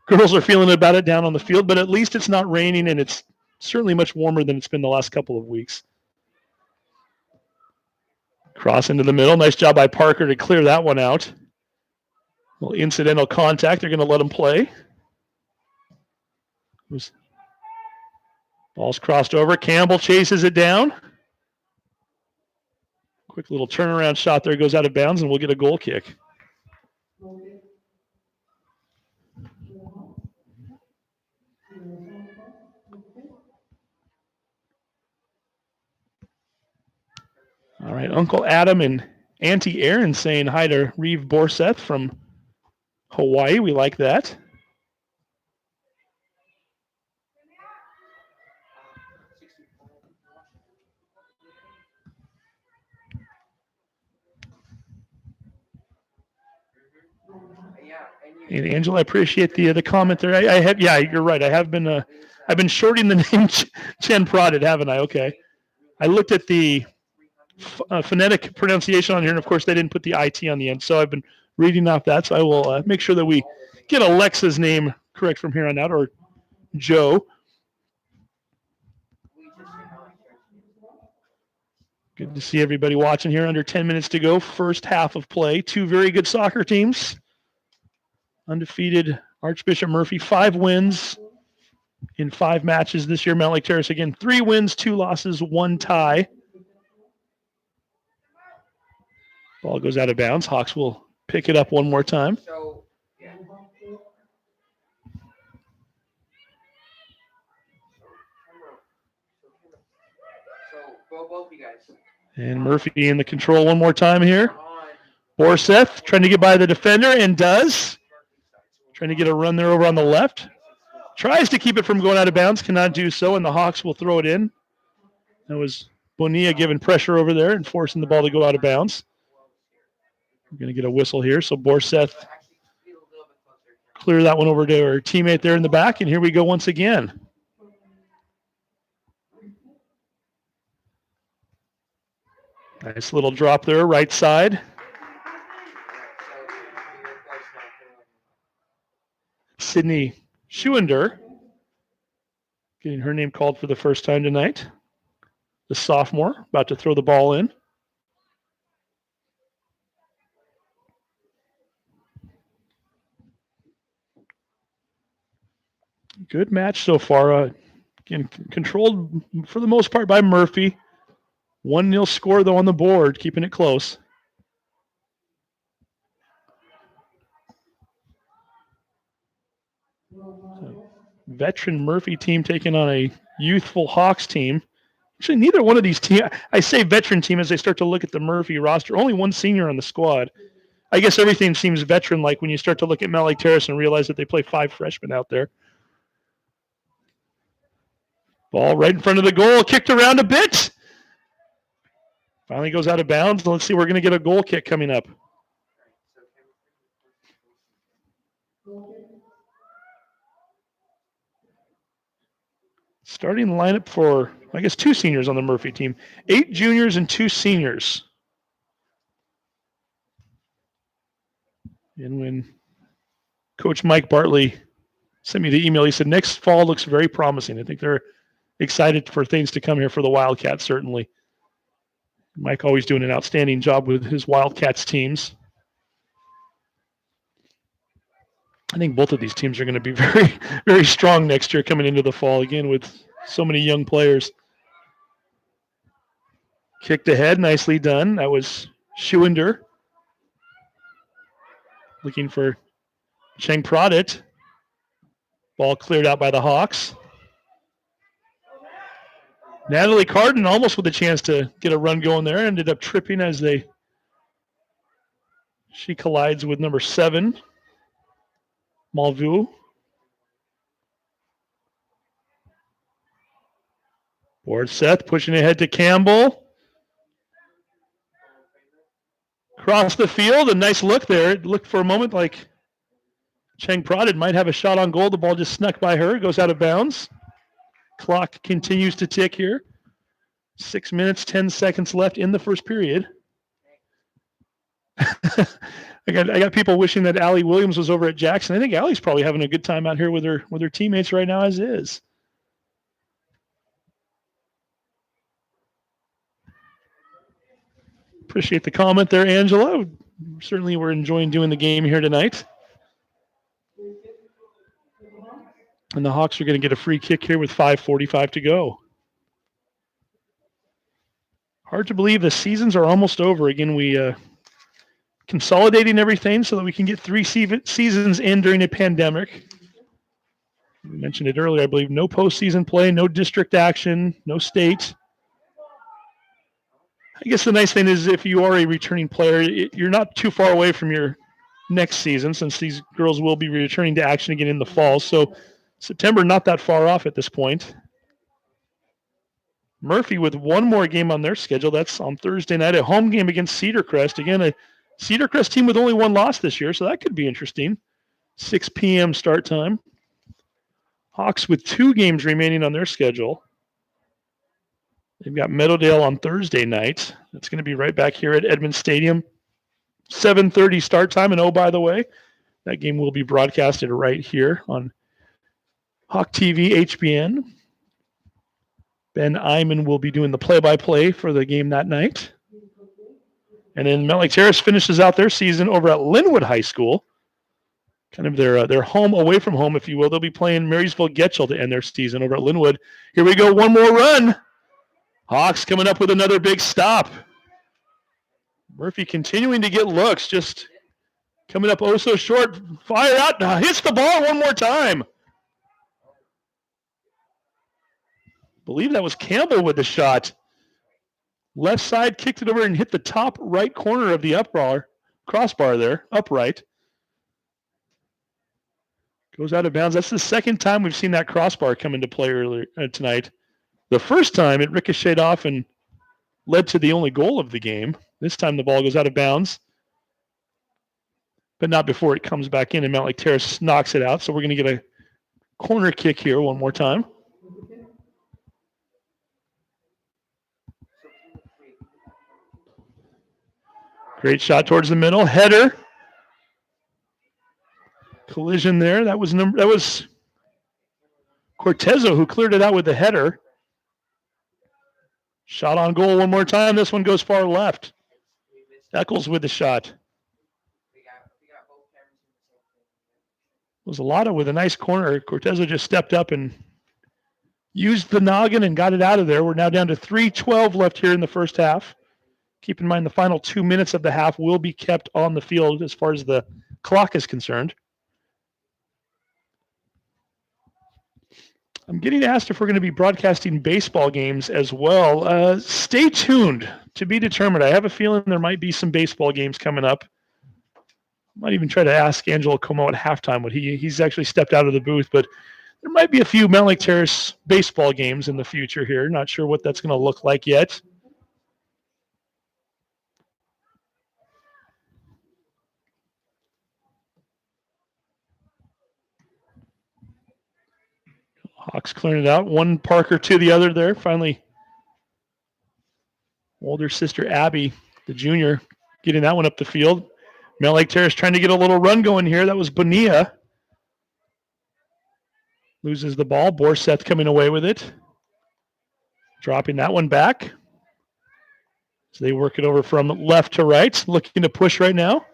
Speaker 1: girls are feeling about it down on the field, but at least it's not raining, and it's certainly much warmer than it's been the last couple of weeks. Cross into the middle. Nice job by Parker to clear that one out. A little incidental contact. They're going to let him play. Ball's crossed over. Campbell chases it down. Quick little turnaround shot there, goes out of bounds, and we'll get a goal kick. All right, Uncle Adam and Auntie Erin saying hi to Reeve Borseth from Hawaii. We like that. And Angela, I appreciate the comment there. I have, yeah, you're right. I've been shorting the name Chen Prodded, haven't I? Okay. I looked at the phonetic pronunciation on here, and of course they didn't put the IT on the end, so I've been reading off that. So I will make sure that we get Alexa's name correct from here on out, or Joe. Good to see everybody watching here. Under 10 minutes to go. First half of play. Two very good soccer teams. Undefeated Archbishop Murphy, 5 wins in 5 matches this year. Mountlake Terrace, again, 3 wins, 2 losses, 1 tie. Ball goes out of bounds. Hawks will pick it up one more time.
Speaker 3: So, yeah. So, both of you guys.
Speaker 1: And Murphy in the control one more time here. Borseth trying to get by the defender, and does. Trying to get a run there over on the left. Tries to keep it from going out of bounds, cannot do so, and the Hawks will throw it in. That was Bonilla giving pressure over there and forcing the ball to go out of bounds. We're going to get a whistle here, so Borseth clear that one over to her teammate there in the back, and here we go once again. Nice little drop there, right side. Sydney Schuender getting her name called for the first time tonight. The sophomore about to throw the ball in. Good match so far. Again, controlled for the most part by Murphy. 1-0 score, though, on the board, keeping it close. Veteran Murphy team taking on a youthful Hawks team. Actually, neither one of these teams, I say veteran team as they start to look at the Murphy roster. Only one senior on the squad. I guess everything seems veteran-like when you start to look at Mountlake Terrace and realize that they play 5 freshmen out there. Ball right in front of the goal, kicked around a bit. Finally goes out of bounds. Let's see, we're going to get a goal kick coming up. Starting lineup for, I guess, 2 seniors on the Murphy team. 8 juniors and 2 seniors. And when Coach Mike Bartley sent me the email, he said, next fall looks very promising. I think they're excited for things to come here for the Wildcats, certainly. Mike always doing an outstanding job with his Wildcats teams. I think both of these teams are going to be very, very strong next year coming into the fall, again, with so many young players. Kicked ahead, nicely done. That was Schuender. Looking for Cheng Pradit. Ball cleared out by the Hawks. Natalie Carden almost with a chance to get a run going there. Ended up tripping as they She collides with number 7, Malvu. Board Seth pushing ahead to Campbell. Across the field, a nice look there. It looked for a moment like Cheng Prodded might have a shot on goal. The ball just snuck by her, goes out of bounds. Clock continues to tick here. 6 minutes, 10 seconds left in the first period. I got people wishing that Allie Williams was over at Jackson. I think Allie's probably having a good time out here with her teammates right now as is. Appreciate the comment there, Angela. Certainly we're enjoying doing the game here tonight. And the Hawks are going to get a free kick here with 5:45 to go. Hard to believe the seasons are almost over. Again, we consolidating everything so that we can get 3 seasons in during a pandemic. We mentioned it earlier, I believe. No postseason play, no district action, no state. I guess the nice thing is if you are a returning player, you're not too far away from your next season since these girls will be returning to action again in the fall. So September, not that far off at this point. Murphy with one more game on their schedule. That's on Thursday night, a home game against Cedar Crest. Again, a Cedar Crest team with only one loss this year, so that could be interesting. 6 p.m. start time. Hawks with 2 games remaining on their schedule. They've got Meadowdale on Thursday night. That's going to be right back here at Edmond Stadium. 7:30 start time. And oh, by the way, that game will be broadcasted right here on Hawk TV HBN. Ben Iman will be doing the play-by-play for the game that night. And then Mountlake Terrace finishes out their season over at Linwood High School. Kind of their home away from home, if you will. They'll be playing Marysville Getchell to end their season over at Linwood. Here we go, one more run. Hawks coming up with another big stop. Murphy continuing to get looks, just coming up oh so short. Fire out, hits the ball one more time. Believe that was Campbell with the shot. Left side kicked it over and hit the top right corner of the crossbar there, upright. Goes out of bounds. That's the second time we've seen that crossbar come into play earlier tonight. The first time it ricocheted off and led to the only goal of the game. This time the ball goes out of bounds, but not before it comes back in and Mountlake Terrace knocks it out. So we're going to get a corner kick here one more time. Great shot towards the middle. Header. Collision there. That was Cortezo who cleared it out with the header. Shot on goal one more time. This one goes far left. Eccles with the shot. Lozalata with a nice corner. Cortezo just stepped up and used the noggin and got it out of there. We're now down to 3:12 left here in the first half. Keep in mind the final 2 minutes of the half will be kept on the field as far as the clock is concerned. I'm getting asked if we're going to be broadcasting baseball games as well. Stay tuned, to be determined. I have a feeling there might be some baseball games coming up. I might even try to ask Angelo Como at halftime. He's actually stepped out of the booth, but there might be a few Mountlake Terrace baseball games in the future here. Not sure what that's going to look like yet. Hawks clearing it out. One Parker to the other there. Finally, older sister Abby, the junior, getting that one up the field. Mountlake Terrace trying to get a little run going here. That was Bonilla. Loses the ball. Borseth coming away with it. Dropping that one back. So they work it over from left to right. Looking to push right now.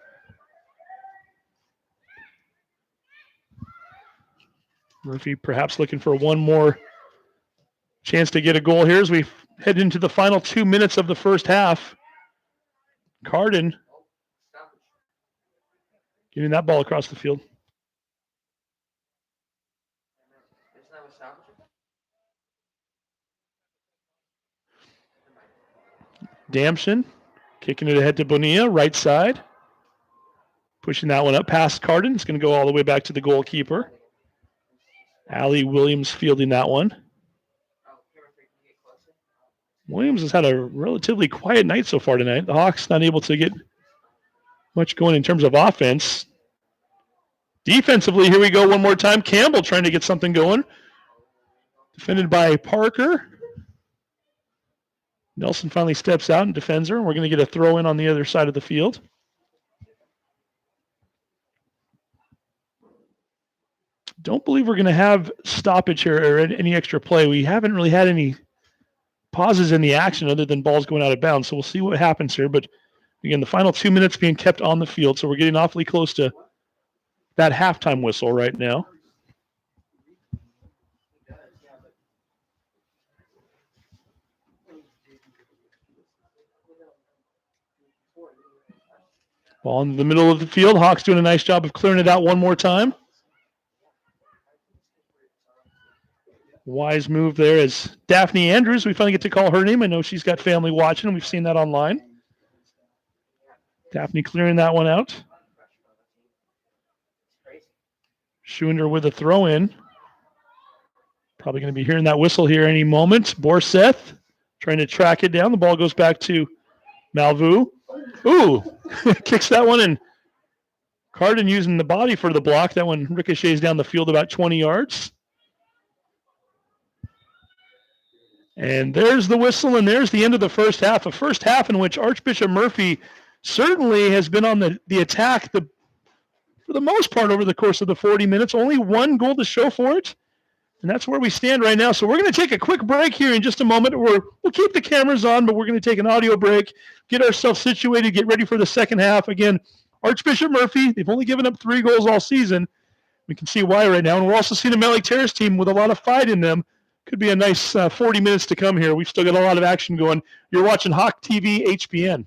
Speaker 1: Murphy perhaps looking for one more chance to get a goal here as we head into the final 2 minutes of the first half. Carden getting that ball across the field. Damson kicking it ahead to Bonilla, right side. Pushing that one up past Carden. It's going to go all the way back to the goalkeeper. Allie Williams fielding that one. Williams has had a relatively quiet night so far tonight. The Hawks not able to get much going in terms of offense. Defensively, here we go one more time. Campbell trying to get something going. Defended by Parker. Nelson finally steps out and defends her. We're going to get a throw in on the other side of the field. Don't believe we're going to have stoppage here or any extra play. We haven't really had any pauses in the action other than balls going out of bounds. So we'll see what happens here. But again, the final 2 minutes being kept on the field. So we're getting awfully close to that halftime whistle right now. Ball in the middle of the field. Hawks doing a nice job of clearing it out one more time. Wise move there is Daphne Andrews. We finally get to call her name. I know she's got family watching. We've seen that online. Daphne clearing that one out. Schuender with a throw in. Probably going to be hearing that whistle here any moment. Borseth trying to track it down. The ball goes back to Malvu. Ooh, kicks that one in. Carden using the body for the block. That one ricochets down the field about 20 yards. And there's the whistle, and there's the end of the first half. A first half in which Archbishop Murphy certainly has been on the attack for the most part over the course of the 40 minutes. Only one goal to show for it, and that's where we stand right now. So we're going to take a quick break here in just a moment. We'll keep the cameras on, but we're going to take an audio break, get ourselves situated, get ready for the second half. Again, Archbishop Murphy, they've only given up 3 goals all season. We can see why right now, and we're also seeing a Mountlake Terrace team with a lot of fight in them. Could be a nice 40 minutes to come here. We've still got a lot of action going. You're watching Hawk TV HPN.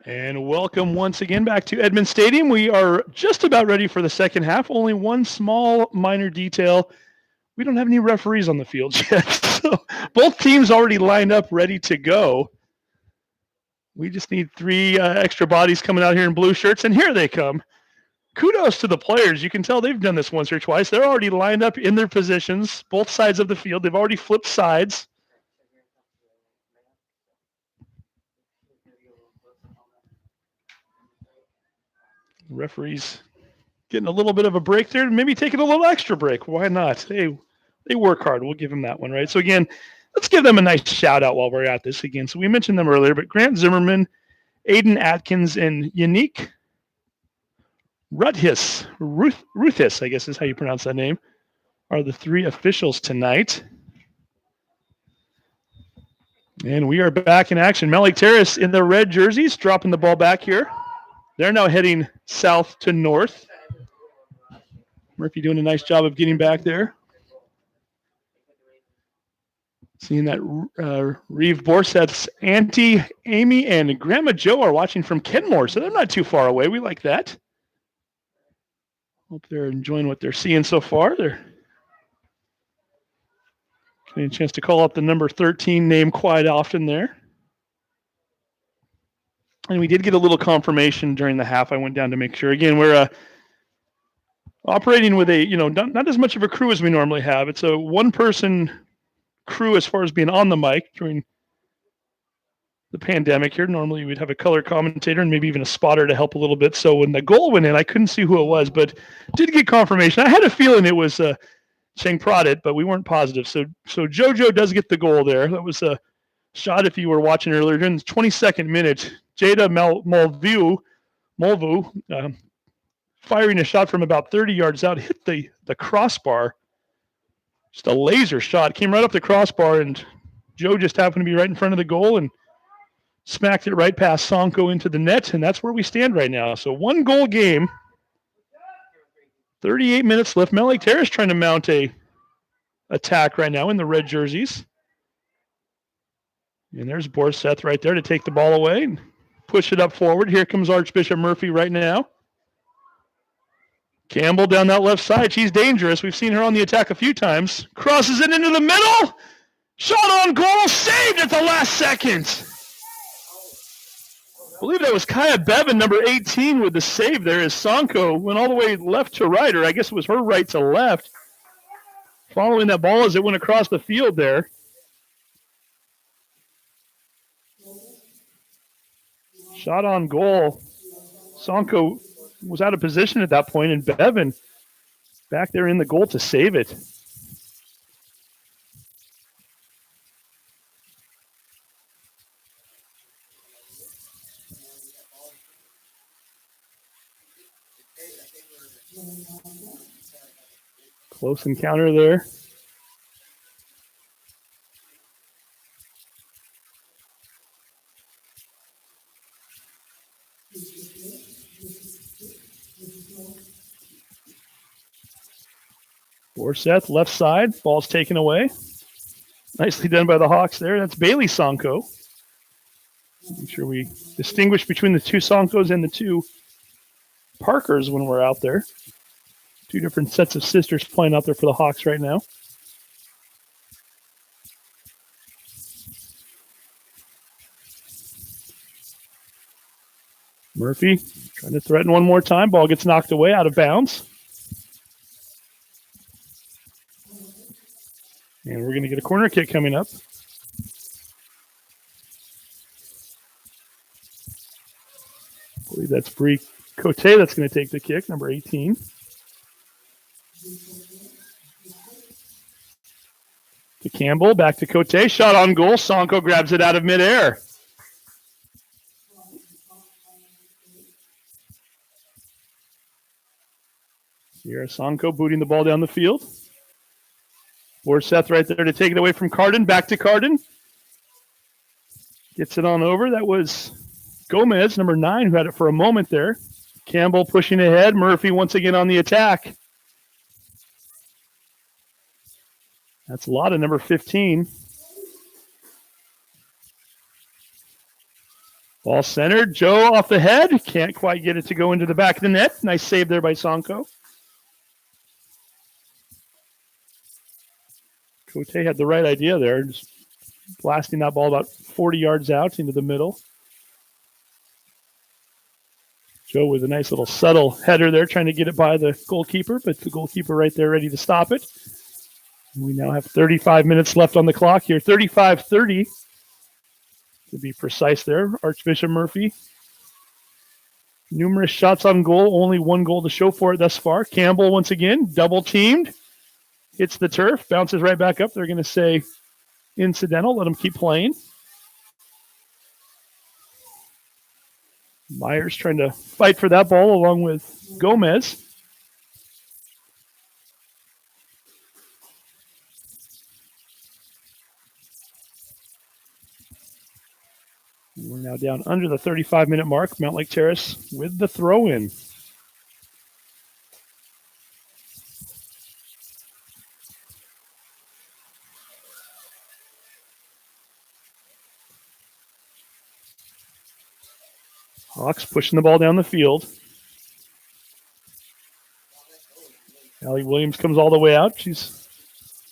Speaker 1: And welcome once again back to Edmond Stadium. We are just about ready for the second half. Only one small minor detail. We don't have any referees on the field yet. So both teams already lined up ready to go. We just need three extra bodies coming out here in blue shirts, and here they come. Kudos to the players. You can tell they've done this once or twice. They're already lined up in their positions, both sides of the field. They've already flipped sides. Referees getting a little bit of a break there, maybe taking a little extra break. Why not? They work hard. We'll give them that one, right? So again, let's give them a nice shout out while we're at this again. So we mentioned them earlier, but Grant Zimmerman, Aiden Atkins, and Yannick Ruthis, I guess is how you pronounce that name, are the three officials tonight. And we are back in action. Mountlake Terrace in the red jerseys, dropping the ball back here. They're now heading south to north. Murphy doing a nice job of getting back there. Seeing that Reeve Borseth's Auntie Amy and Grandma Joe are watching from Kenmore, so they're not too far away. We like that. Hope they're enjoying what they're seeing so far. They're getting a chance to call up the number 13 name quite often there. And we did get a little confirmation during the half. I went down to make sure. Again, we're operating with a, not as much of a crew as we normally have. It's a one-person crew as far as being on the mic during the pandemic here. Normally we'd have a color commentator and maybe even a spotter to help a little bit. So when the goal went in, I couldn't see who it was, but did get confirmation. I had a feeling it was Cheng Pradit, but we weren't positive. So JoJo does get the goal there. That was a shot if you were watching earlier during the 22nd minute. Jada Molvu firing a shot from about 30 yards out, hit the crossbar. Just a laser shot. Came right up the crossbar, and Joe just happened to be right in front of the goal and smacked it right past Sonko into the net, and that's where we stand right now. So one goal game. 38 minutes left. Mountlake Terrace trying to mount a attack right now in the red jerseys. And there's Borseth right there to take the ball away and push it up forward. Here comes Archbishop Murphy right now. Campbell down that left side. She's dangerous. We've seen her on the attack a few times. Crosses it into the middle. Shot on goal. Saved at the last second. I believe that was Kaya Bevan, number 18, with the save there as Sonko went all the way left to right, or I guess it was her right to left. Following that ball as it went across the field there. Shot on goal. Sonko was out of position at that point, and Bevan back there in the goal to save it. Close encounter there. Borseth, left side. Ball's taken away. Nicely done by the Hawks there. That's Bailey Sonko. Make sure we distinguish between the two Sonkos and the two Parkers when we're out there. Two different sets of sisters playing out there for the Hawks right now. Murphy trying to threaten one more time. Ball gets knocked away out of bounds. And we're going to get a corner kick coming up. I believe that's Bree Cote that's going to take the kick, number 18. To Campbell, back to Cote. Shot on goal. Sonko grabs it out of midair. Here, Sonko booting the ball down the field. Borseth right there to take it away from Carden. Back to Carden. Gets it on over. That was Gomez, number 9, who had it for a moment there. Campbell pushing ahead. Murphy once again on the attack. That's Lotta, number 15. Ball centered. Joe off the head. Can't quite get it to go into the back of the net. Nice save there by Sonko. Cote had the right idea there. Just blasting that ball about 40 yards out into the middle. Joe with a nice little subtle header there, trying to get it by the goalkeeper, but the goalkeeper right there ready to stop it. And we now have 35 minutes left on the clock here. 35-30 to be precise there. Archbishop Murphy. Numerous shots on goal, only one goal to show for it thus far. Campbell once again, double teamed. Hits the turf, bounces right back up. They're going to say incidental, let him keep playing. Myers trying to fight for that ball along with Gomez. We're now down under the 35-minute mark. Mountlake Terrace with the throw-in. Hawks pushing the ball down the field. Allie Williams comes all the way out. She's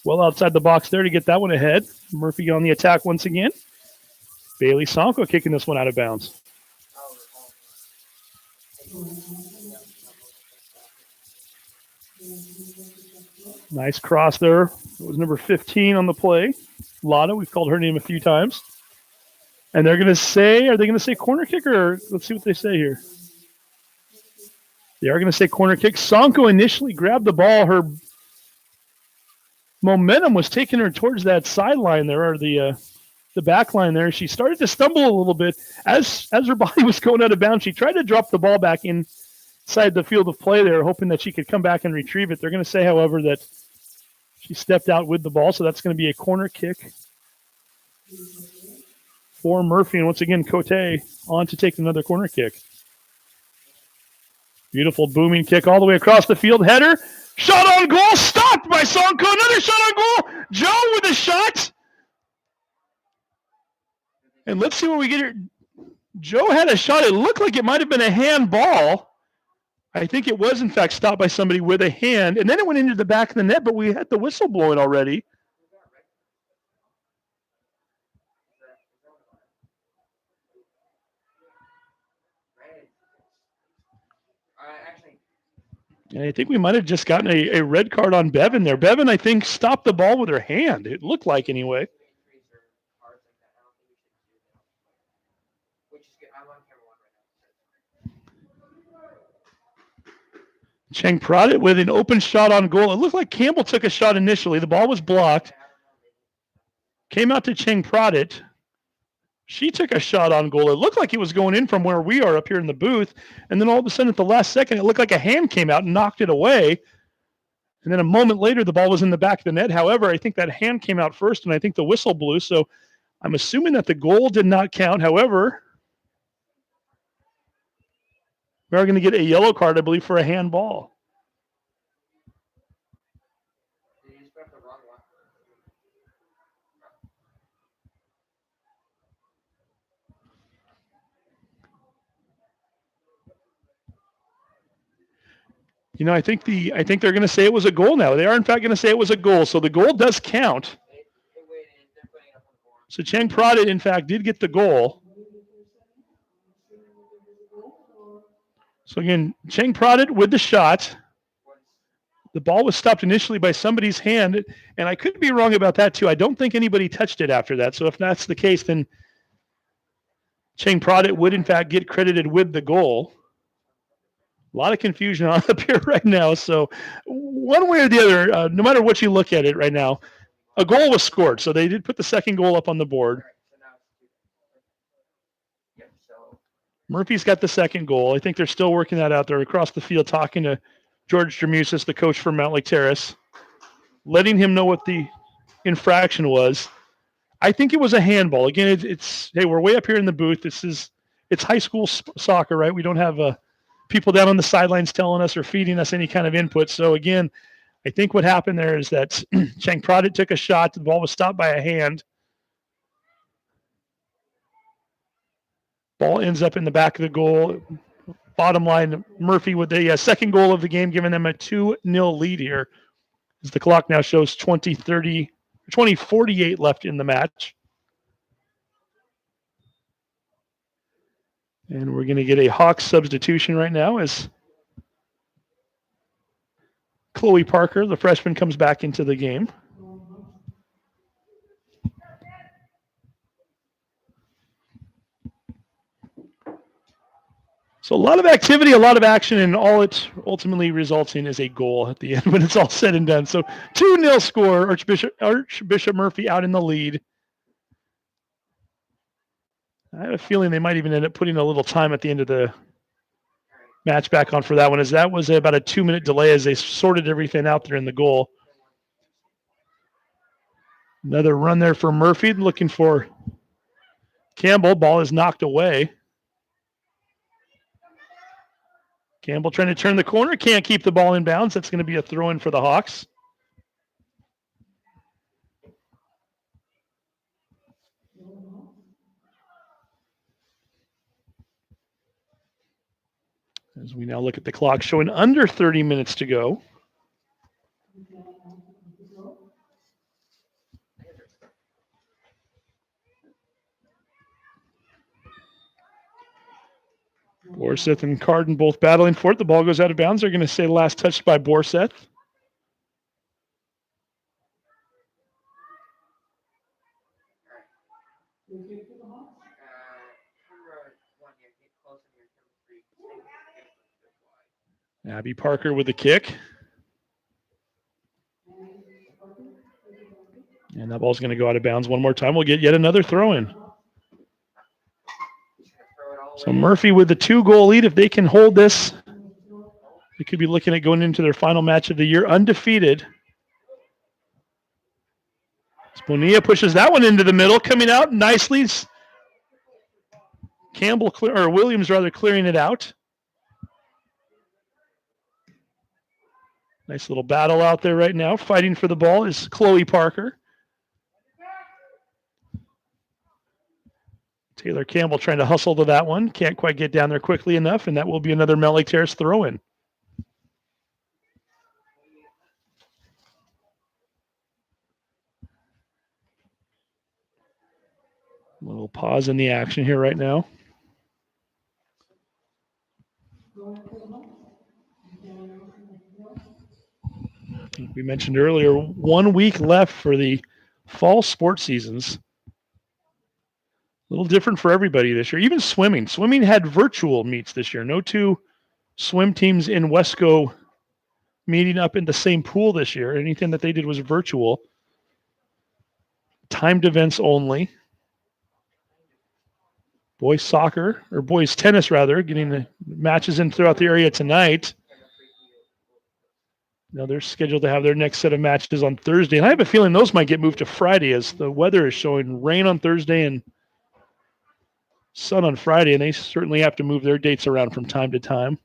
Speaker 1: well outside the box there to get that one ahead. Murphy on the attack once again. Bailey Sonko kicking this one out of bounds. Nice cross there. It was number 15 on the play. Lana, we've called her name a few times. And they're going to say, are they going to say corner kick or let's see what they say here. They are going to say corner kick. Sonko initially grabbed the ball. Her momentum was taking her towards that sideline there, or the back line there. She started to stumble a little bit as her body was going out of bounds. She tried to drop the ball back inside the field of play there, hoping that she could come back and retrieve it. They're going to say, however, that she stepped out with the ball, so that's going to be a corner kick for Murphy. And once again, Cote on to take another corner kick. Beautiful booming kick all the way across the field. Header. Shot on goal. Stopped by Sonko. Another shot on goal. Joe with a shot. And let's see what we get here. Joe had a shot. It looked like it might have been a handball. I think it was, in fact, stopped by somebody with a hand. And then it went into the back of the net, but we had the whistle blowing already. And I think we might have just gotten a red card on Bevan there. Bevan, I think, stopped the ball with her hand. It looked like, anyway. Cheng Pradit with an open shot on goal. It looked like Campbell took a shot initially. The ball was blocked. Came out to Cheng Pradit. She took a shot on goal. It looked like it was going in from where we are up here in the booth. And then all of a sudden at the last second, it looked like a hand came out and knocked it away. And then a moment later, the ball was in the back of the net. However, I think that hand came out first, and I think the whistle blew. So I'm assuming that the goal did not count. However, we are going to get a yellow card, I believe, for a handball. You know, I think they're going to say it was a goal now. They are, in fact, going to say it was a goal. So the goal does count. So Cheng Pradit, in fact, did get the goal. So again, Cheng Pradit with the shot. The ball was stopped initially by somebody's hand, and I could be wrong about that too. I don't think anybody touched it after that. So if that's the case, then Cheng Pradit would, in fact, get credited with the goal. A lot of confusion on up here right now. So one way or the other, no matter what you look at it right now, a goal was scored. So they did put the second goal up on the board. Murphy's got the second goal. I think they're still working that out. They're across the field talking to George Dramusis, the coach for Mountlake Terrace, letting him know what the infraction was. I think it was a handball. Again, it's hey, we're way up here in the booth. It's high school soccer, right? We don't have people down on the sidelines telling us or feeding us any kind of input. So again, I think what happened there is that Cheng Pradit took a shot. The ball was stopped by a hand. Ball ends up in the back of the goal. Bottom line, Murphy with the second goal of the game, giving them a 2-0 lead here. As the clock now shows 20:48 left in the match. And we're going to get a Hawks substitution right now as Chloe Parker, the freshman, comes back into the game. So a lot of activity, a lot of action, and all it ultimately results in is a goal at the end when it's all said and done. So 2-0 score, Archbishop Murphy out in the lead. I have a feeling they might even end up putting a little time at the end of the match back on for that one, as that was about a 2-minute delay as they sorted everything out there in the goal. Another run there for Murphy, looking for Campbell. Ball is knocked away. Campbell trying to turn the corner, can't keep the ball in bounds. That's going to be a throw-in for the Hawks. As we now look at the clock showing under 30 minutes to go. Borseth and Carden both battling for it. The ball goes out of bounds. They're going to say last touched by Borseth. Abby Parker with the kick. And that ball's going to go out of bounds one more time. We'll get yet another throw-in. So Murphy with the 2-goal lead. If they can hold this, they could be looking at going into their final match of the year undefeated. Bonilla pushes that one into the middle, coming out nicely. Williams clearing it out. Nice little battle out there right now. Fighting for the ball is Chloe Parker. Taylor Campbell trying to hustle to that one. Can't quite get down there quickly enough, and that will be another Mountlake Terrace throw-in. A little pause in the action here right now. We mentioned earlier, 1 week left for the fall sports seasons. A little different for everybody this year. Even swimming. Swimming had virtual meets this year. No two swim teams in Wesco meeting up in the same pool this year. Anything that they did was virtual. Timed events only. Boys soccer, or boys tennis rather, getting the matches in throughout the area tonight. Now they're scheduled to have their next set of matches on Thursday. And I have a feeling those might get moved to Friday as the weather is showing rain on Thursday and sun on Friday, and they certainly have to move their dates around from time to time.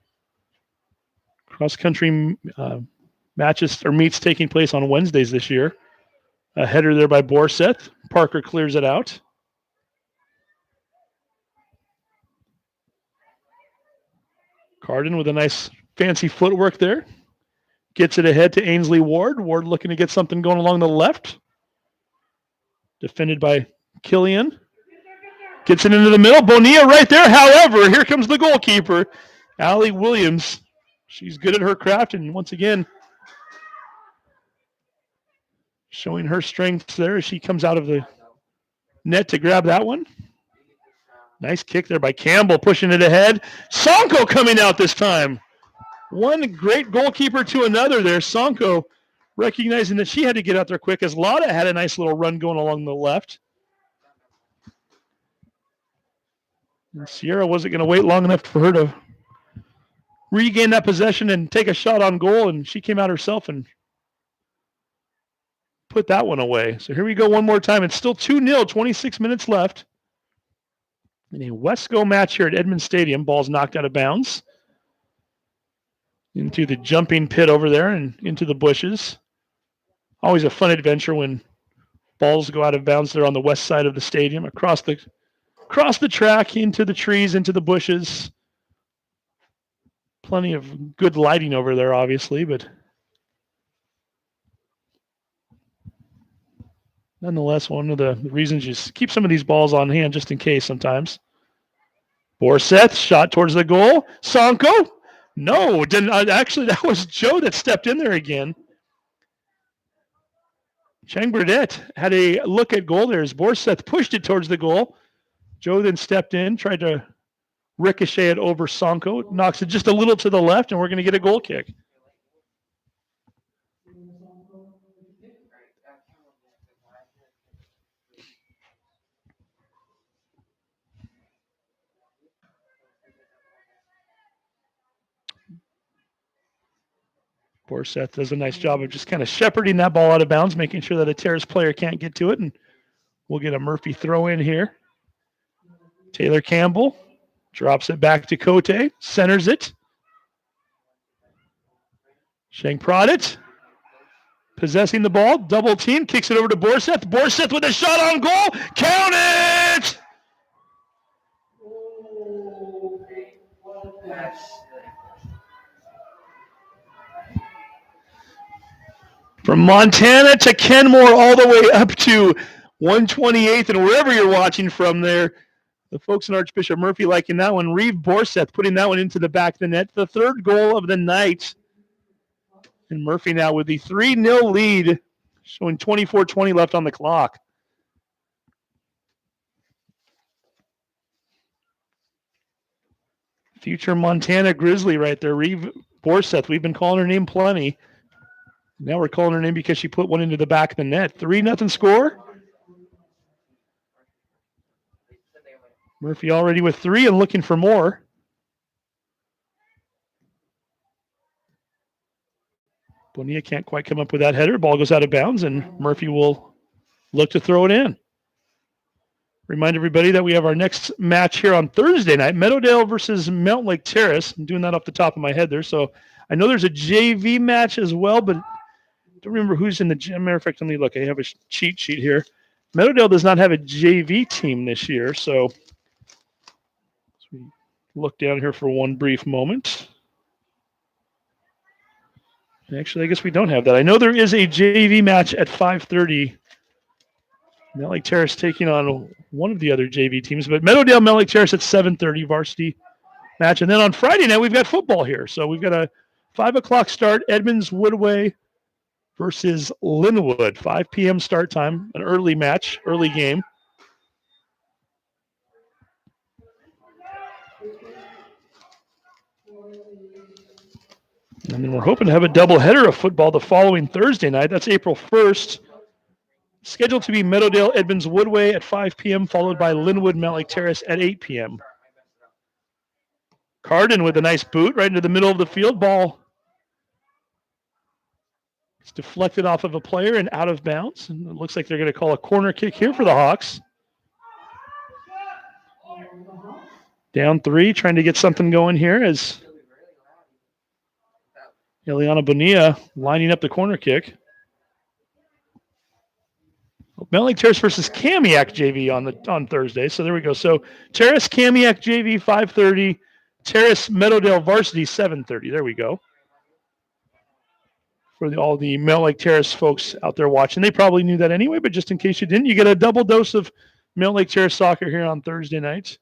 Speaker 1: Cross-country matches or meets taking place on Wednesdays this year. A header there by Borseth. Parker clears it out. Carden with a nice fancy footwork there. Gets it ahead to Ainsley Ward. Ward looking to get something going along the left. Defended by Killian. Gets it into the middle. Bonilla right there. However, here comes the goalkeeper, Allie Williams. She's good at her craft, and once again, showing her strengths there as she comes out of the net to grab that one. Nice kick there by Campbell, pushing it ahead. Sonko coming out this time. One great goalkeeper to another there. Sonko recognizing that she had to get out there quick as Lotta had a nice little run going along the left. And Sierra wasn't going to wait long enough for her to regain that possession and take a shot on goal, and she came out herself and put that one away. So here we go one more time. It's still 2-0, 26 minutes left. In a Wesco match here at Edmond Stadium, ball's knocked out of bounds into the jumping pit over there and into the bushes. Always a fun adventure when balls go out of bounds there on the west side of the stadium, across the across the track, into the trees, into the bushes. Plenty of good lighting over there, obviously, but nonetheless, one of the reasons you keep some of these balls on hand just in case sometimes. Borseth, shot towards the goal. Sonko? No, didn't. Actually, that was Joe that stepped in there again. Chang Burdett had a look at goal there as Borseth pushed it towards the goal. Joe then stepped in, tried to ricochet it over Sonko, knocks it just a little to the left, and we're going to get a goal kick. Borseth does a nice job of just kind of shepherding that ball out of bounds, making sure that a Terrace player can't get to it, and we'll get a Murphy throw in here. Taylor Campbell drops it back to Cote, centers it. Shank Prodit, possessing the ball, double team, kicks it over to Borseth. Borseth with a shot on goal, count it! From Montana to Kenmore, all the way up to 128th, and wherever you're watching from there, the folks in Archbishop Murphy liking that one. Reeve Borseth putting that one into the back of the net. The third goal of the night. And Murphy now with the 3-0 lead, showing 24:20 left on the clock. Future Montana Grizzly right there, Reeve Borseth. We've been calling her name plenty. Now we're calling her name because she put one into the back of the net. 3-0 score. Murphy already with 3 and looking for more. Bonilla can't quite come up with that header. Ball goes out of bounds, and Murphy will look to throw it in. Remind everybody that we have our next match here on Thursday night, Meadowdale versus Mountlake Terrace. I'm doing that off the top of my head there. So I know there's a JV match as well, but I don't remember who's in the gym. Matter of fact, let me look. I have a cheat sheet here. Meadowdale does not have a JV team this year, so we look down here for one brief moment. Actually, I guess we don't have that. I know there is a JV match at 5:30. Mountlake Terrace taking on one of the other JV teams, but Meadowdale, Mountlake Terrace at 7:30 varsity match. And then on Friday night, we've got football here. So we've got a 5 o'clock start, Edmonds Woodway versus Linwood. 5 p.m. start time, an early match, early game. And then we're hoping to have a doubleheader of football the following Thursday night. That's April 1st. Scheduled to be Meadowdale, Edmonds Woodway at 5 p.m., followed by Linwood, Mountlake Terrace at 8 p.m. Carden with a nice boot right into the middle of the field. Ball is deflected off of a player and out of bounds. And it looks like they're going to call a corner kick here for the Hawks. Down 3, trying to get something going here as Eliana Bonilla lining up the corner kick. Mountlake Terrace versus Kamiak JV on Thursday. So there we go. So Terrace, Kamiak JV 5:30. Terrace, Meadowdale Varsity 7:30. There we go. For all the Mountlake Terrace folks out there watching, they probably knew that anyway, but just in case you didn't, you get a double dose of Mountlake Terrace soccer here on Thursday nights.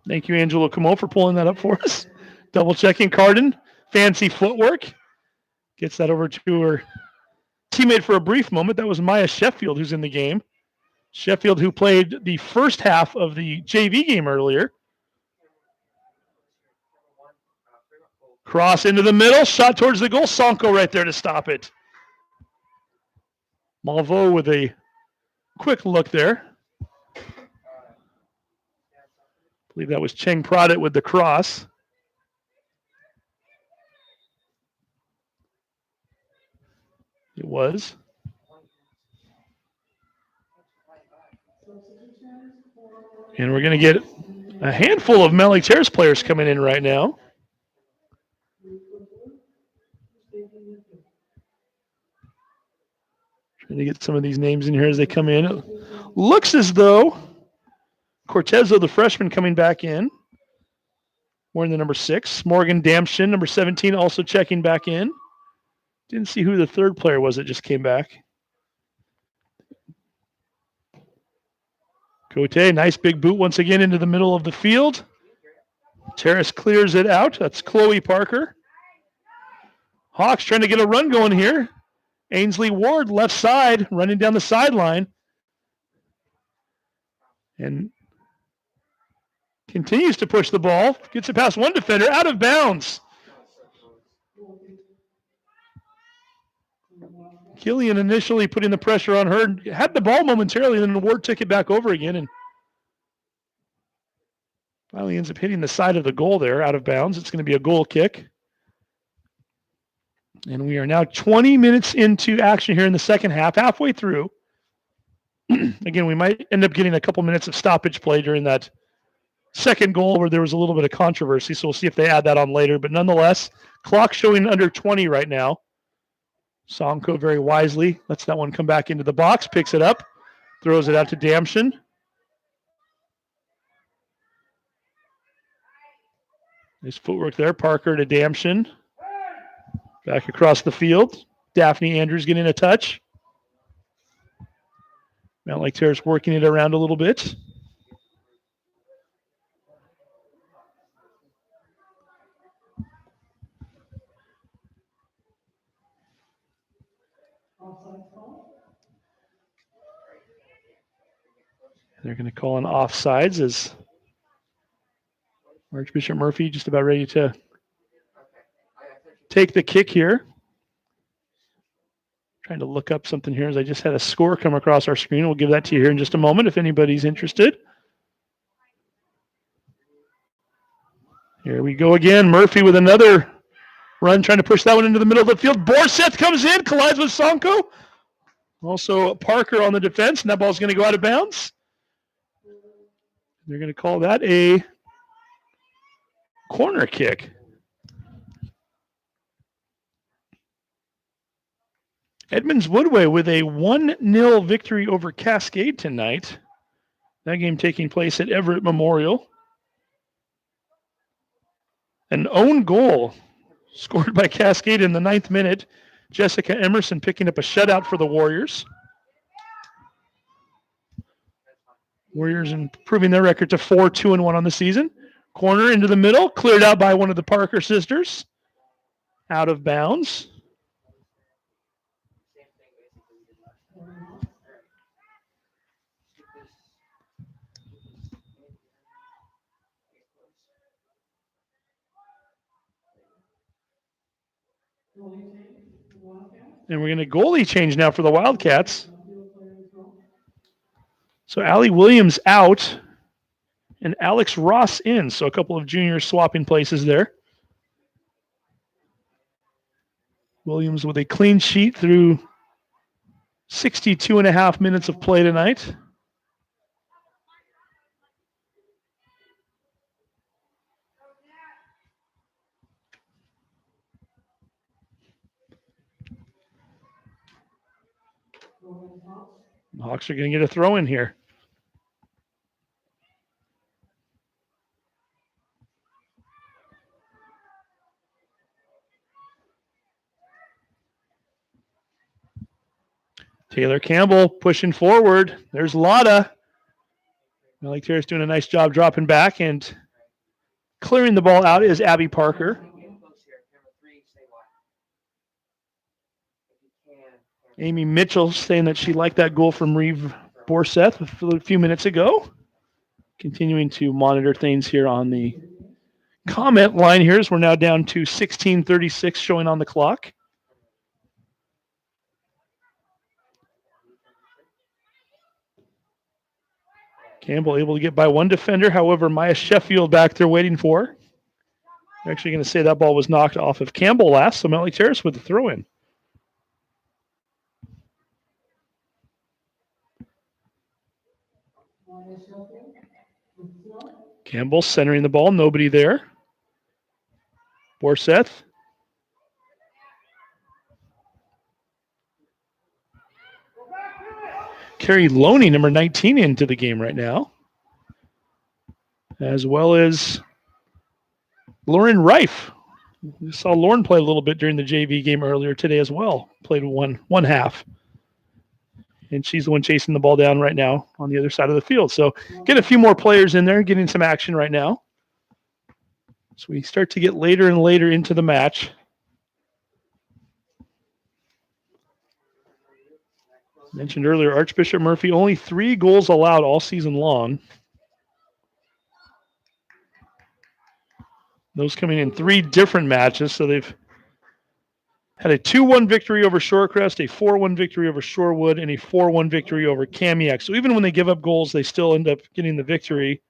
Speaker 1: Thank you, Angelo Camo, for pulling that up for us. Double checking Carden. Fancy footwork. Gets that over to her teammate for a brief moment. That was Maya Sheffield, who's in the game. Sheffield, who played the first half of the JV game earlier. Cross into the middle. Shot towards the goal. Sonko right there to stop it. Malvo with a quick look there. I believe that was Cheng Pradit with the cross. It was. And we're going to get a handful of Mountlake Terrace players coming in right now. Trying to get some of these names in here as they come in. It looks as though Cortezo, the freshman, coming back in. Wearing the number 6. Morgan Damshin, number 17, also checking back in. Didn't see who the third player was that just came back. Cote, nice big boot once again into the middle of the field. Terrace clears it out. That's Chloe Parker. Hawks trying to get a run going here. Ainsley Ward, left side, running down the sideline. And continues to push the ball. Gets it past one defender, out of bounds. Killian initially putting the pressure on her. Had the ball momentarily, and then Ward took it back over again. And finally ends up hitting the side of the goal there, out of bounds. It's going to be a goal kick. And we are now 20 minutes into action here in the second half, halfway through. Again, we might end up getting a couple minutes of stoppage play during that second goal where there was a little bit of controversy. So we'll see if they add that on later. But nonetheless, clock showing under 20 right now. Sonko very wisely lets that one come back into the box, picks it up, throws it out to Damshin. Nice footwork there. Parker to Damshin. Back across the field. Daphne Andrews getting a touch. Mountlake Terrace working it around a little bit. They're going to call an offsides as Archbishop Murphy just about ready to take the kick here. Trying to look up something here as I just had a score come across our screen. We'll give that to you here in just a moment if anybody's interested. Here we go again. Murphy with another run, trying to push that one into the middle of the field. Borseth comes in, collides with Sonko. Also Parker on the defense, and that ball's going to go out of bounds. They're going to call that a corner kick. Edmonds Woodway with a 1-0 victory over Cascade tonight. That game taking place at Everett Memorial. An own goal scored by Cascade in the 9th minute. Jessica Emerson picking up a shutout for the Warriors. Warriors improving their record to 4-2-1 on the season. Corner into the middle, cleared out by one of the Parker sisters. Out of bounds. And we're going to goalie change now for the Wildcats. So Allie Williams out and Alex Ross in. So a couple of juniors swapping places there. Williams with a clean sheet through 62.5 minutes of play tonight. The Hawks are going to get a throw in here. Taylor Campbell pushing forward. There's Lotta. Mountlake Terrace doing a nice job dropping back, and clearing the ball out is Abby Parker. Amy Mitchell saying that she liked that goal from Reeve Borseth a few minutes ago. Continuing to monitor things here on the comment line here as we're now down to 16:36 showing on the clock. Campbell able to get by one defender. However, Maya Sheffield back there waiting for her. I'm actually going to say that ball was knocked off of Campbell last, so Mountlake Terrace with the throw in. Campbell centering the ball, nobody there. Borseth. Carrie Loney, number 19, into the game right now, as well as Lauren Reif. We saw Lauren play a little bit during the JV game earlier today as well. Played one half. And she's the one chasing the ball down right now on the other side of the field. So get a few more players in there, getting some action right now. So we start to get later and later into the match. Mentioned earlier, Archbishop Murphy, only 3 goals allowed all season long. Those coming in 3 different matches. So they've had a 2-1 victory over Shorecrest, a 4-1 victory over Shorewood, and a 4-1 victory over Kamiak. So even when they give up goals, they still end up getting the victory.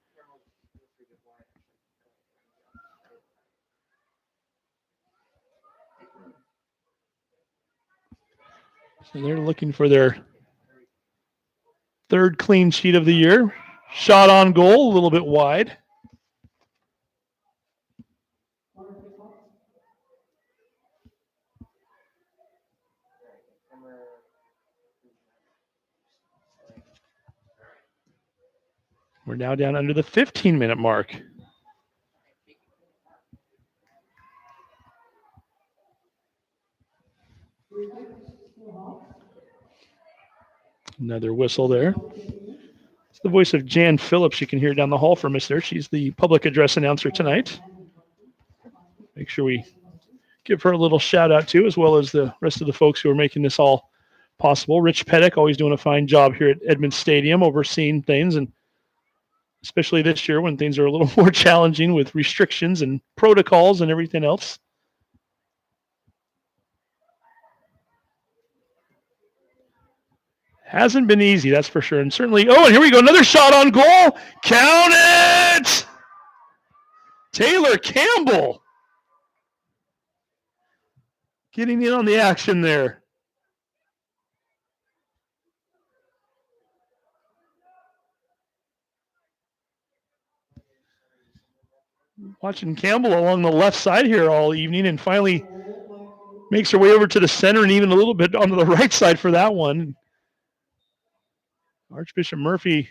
Speaker 1: So they're looking for their 3rd clean sheet of the year. Shot on goal, a little bit wide. We're now down under the 15-minute mark. Another whistle there. It's the voice of Jan Phillips. You can hear down the hall from us there. She's the public address announcer tonight. Make sure we give her a little shout out too, as well as the rest of the folks who are making this all possible. Rich Pettick always doing a fine job here at Edmund Stadium, overseeing things, and especially this year when things are a little more challenging with restrictions and protocols and everything else. Hasn't been easy, that's for sure. And certainly, and here we go. Another shot on goal. Count it! Taylor Campbell getting in on the action there. Watching Campbell along the left side here all evening, and finally makes her way over to the center and even a little bit onto the right side for that one. Archbishop Murphy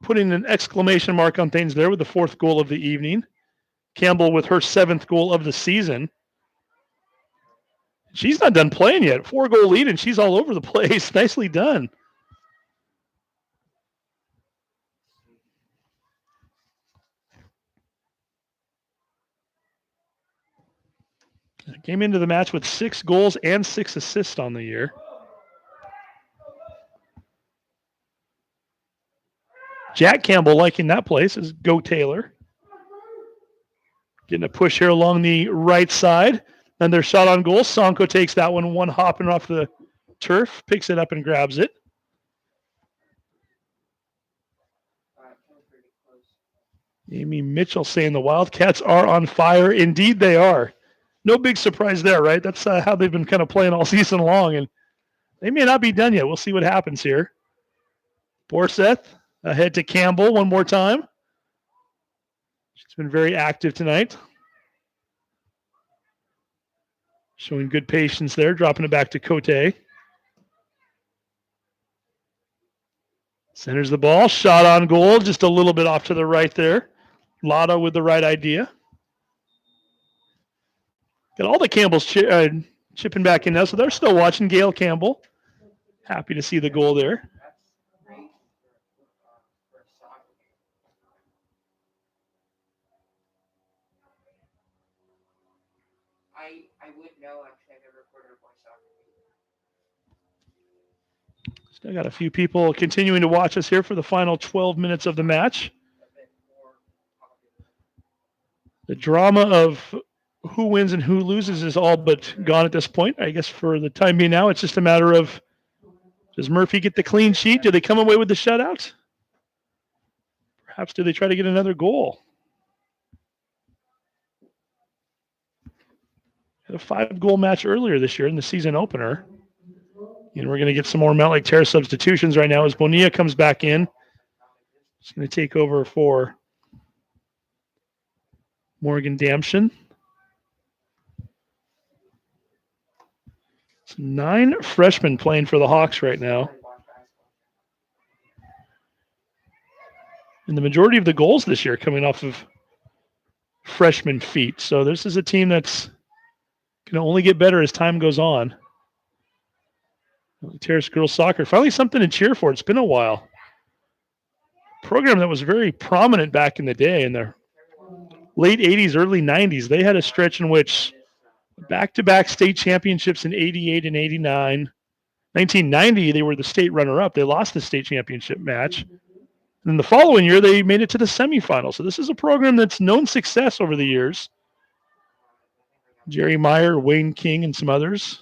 Speaker 1: putting an exclamation mark on things there with the 4th goal of the evening. Campbell with her 7th goal of the season. She's not done playing yet. 4-goal lead, and she's all over the place. Nicely done. Came into the match with 6 goals and 6 assists on the year. Jack Campbell liking that place is Go Taylor. Getting a push here along the right side. And their shot on goal. Sonko takes that one hopping off the turf, picks it up and grabs it. Amy Mitchell saying the Wildcats are on fire. Indeed they are. No big surprise there, right? That's how they've been kind of playing all season long, and they may not be done yet. We'll see what happens here. Borseth ahead to Campbell one more time. She's been very active tonight. Showing good patience there, dropping it back to Cote. Centers the ball, shot on goal, just a little bit off to the right there. Lotta with the right idea. Got all the Campbells chipping back in now, so they're still watching. Gail Campbell, happy to see the goal there.
Speaker 3: I would know. Actually, I've never recorded a voice soccer.
Speaker 1: Still got a few people continuing to watch us here for the final 12 minutes of the match. The drama of who wins and who loses is all but gone at this point. I guess for the time being now, it's just a matter of, does Murphy get the clean sheet? Do they come away with the shutout? Perhaps do they try to get another goal? Had a 5-goal match earlier this year in the season opener. And we're going to get some more Mountlake Terrace substitutions right now as Bonilla comes back in. She's going to take over for Morgan Damshin. It's 9 freshmen playing for the Hawks right now. And the majority of the goals this year coming off of freshman feet. So this is a team that's going to only get better as time goes on. Terrace girls soccer, finally something to cheer for. It's been a while. Program that was very prominent back in the day in the late 80s, early 90s. They had a stretch in which back-to-back state championships in 88 and 89. 1990, they were the state runner-up. They lost the state championship match. And then the following year, they made it to the semifinals. So this is a program that's known success over the years. Jerry Meyer, Wayne King, and some others.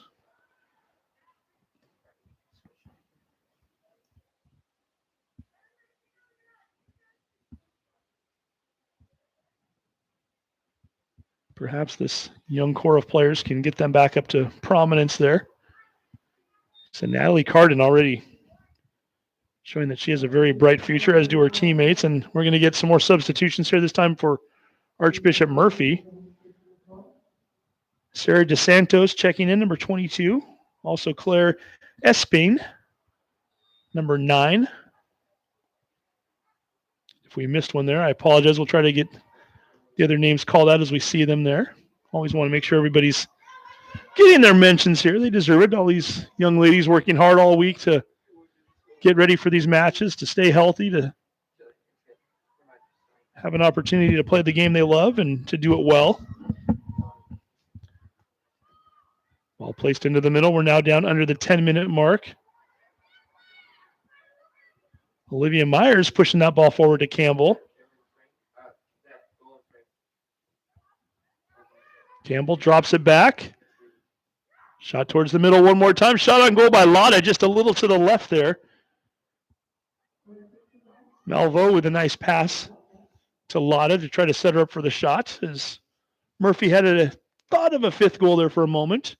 Speaker 1: Perhaps this young core of players can get them back up to prominence there. So Natalie Carden already showing that she has a very bright future, as do her teammates. And we're going to get some more substitutions here this time for Archbishop Murphy. Sarah DeSantos checking in, number 22. Also Claire Esping, number 9. If we missed one there, I apologize. We'll try to get the other names called out as we see them there. Always want to make sure everybody's getting their mentions here. They deserve it. All these young ladies working hard all week to get ready for these matches, to stay healthy, to have an opportunity to play the game they love and to do it well. Ball placed into the middle. We're now down under the 10-minute mark. Olivia Myers pushing that ball forward to Campbell. Campbell drops it back. Shot towards the middle one more time. Shot on goal by Lotta, just a little to the left there. Malvo with a nice pass to Lotta to try to set her up for the shot, as Murphy had a thought of a 5th goal there for a moment.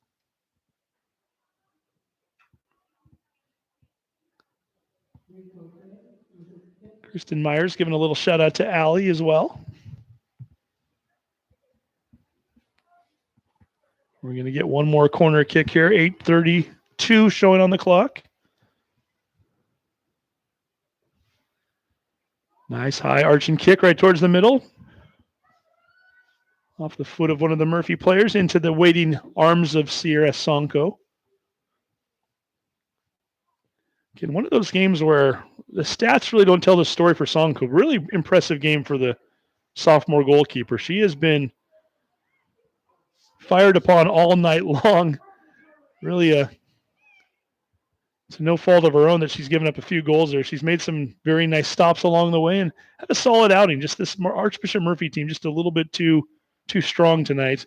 Speaker 1: Kristen Myers giving a little shout out to Allie as well. We're going to get one more corner kick here. 8:32 showing on the clock. Nice high arching kick right towards the middle. Off the foot of one of the Murphy players into the waiting arms of Sierra Sonko. Again, one of those games where the stats really don't tell the story for Sonko. Really impressive game for the sophomore goalkeeper. She has been fired upon all night long. Really it's no fault of her own that she's given up a few goals there. She's made some very nice stops along the way and had a solid outing. Just this Archbishop Murphy team just a little bit too strong tonight.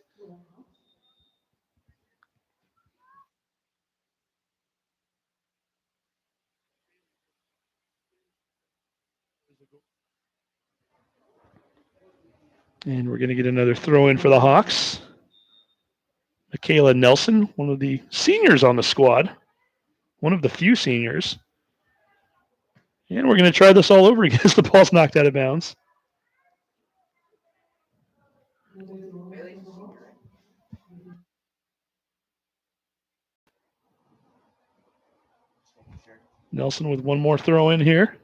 Speaker 1: And we're going to get another throw in for the Hawks. Michaela Nelson, one of the seniors on the squad. One of the few seniors. And we're going to try this all over again as the ball's knocked out of bounds. Nelson with one more throw in here.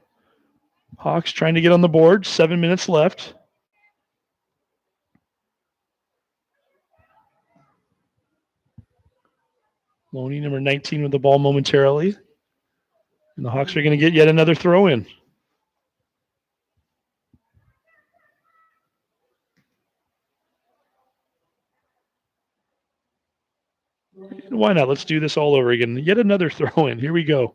Speaker 1: Hawks trying to get on the board. 7 minutes left. Loney, number 19, with the ball momentarily. And the Hawks are going to get yet another throw in. And why not? Let's do this all over again. Yet another throw in. Here we go.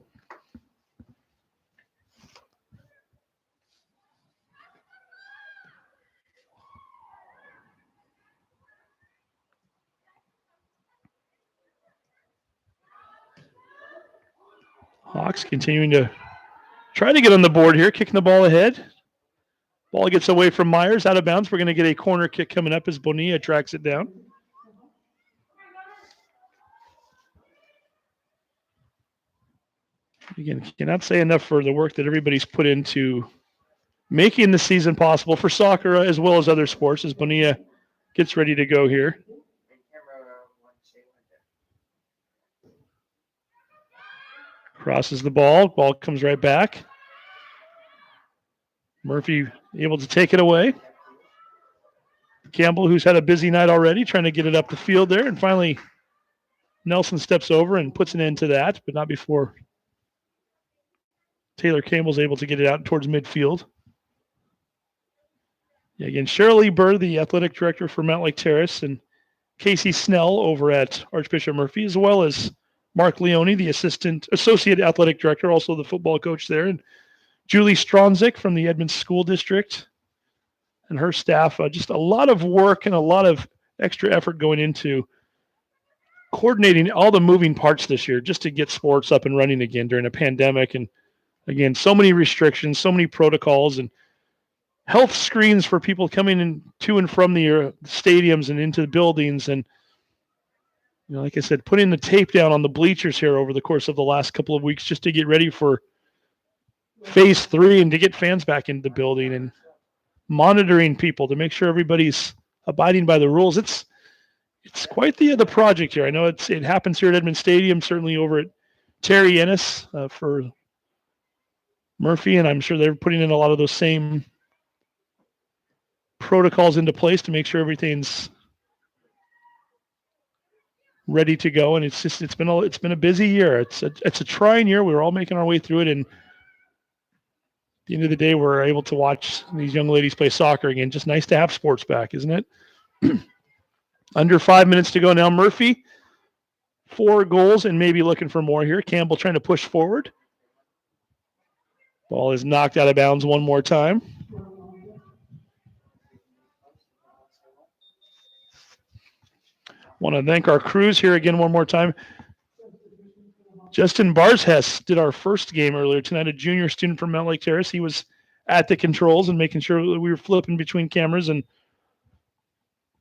Speaker 1: Hawks continuing to try to get on the board here, kicking the ball ahead. Ball gets away from Myers, out of bounds. We're going to get a corner kick coming up as Bonilla tracks it down. Again, cannot say enough for the work that everybody's put into making the season possible for soccer as well as other sports as Bonilla gets ready to go here. Crosses the ball. Ball comes right back. Murphy able to take it away. Campbell, who's had a busy night already, trying to get it up the field there. And finally, Nelson steps over and puts an end to that, but not before Taylor Campbell's able to get it out towards midfield. Yeah, again, Shirley Burr, the athletic director for Mountlake Terrace, and Casey Snell over at Archbishop Murphy, as well as Mark Leone, the associate athletic director, also the football coach there, and Julie Stronzik from the Edmonds School District and her staff. Just a lot of work and a lot of extra effort going into coordinating all the moving parts this year just to get sports up and running again during a pandemic. And again, so many restrictions, so many protocols, and health screens for people coming in to and from the stadiums and into the buildings. And, you know, like I said, putting the tape down on the bleachers here over the course of the last couple of weeks just to get ready for phase 3 and to get fans back into the building and monitoring people to make sure everybody's abiding by the rules. It's quite the project here. I know it happens here at Edmonds Stadium, certainly over at Terry Ennis for Murphy, and I'm sure they're putting in a lot of those same protocols into place to make sure everything's ready to go. And it's been a busy year. It's a trying year. We're all making our way through it, and at the end of the day, we're able to watch these young ladies play soccer again. Just nice to have sports back, isn't it? Under 5 minutes to go now. Murphy, 4 goals and maybe looking for more here. Campbell trying to push forward. Ball is knocked out of bounds one more time. Want to thank our crews here again one more time. Justin Barshess did our first game earlier tonight, a junior student from Mountlake Terrace. He was at the controls and making sure that we were flipping between cameras and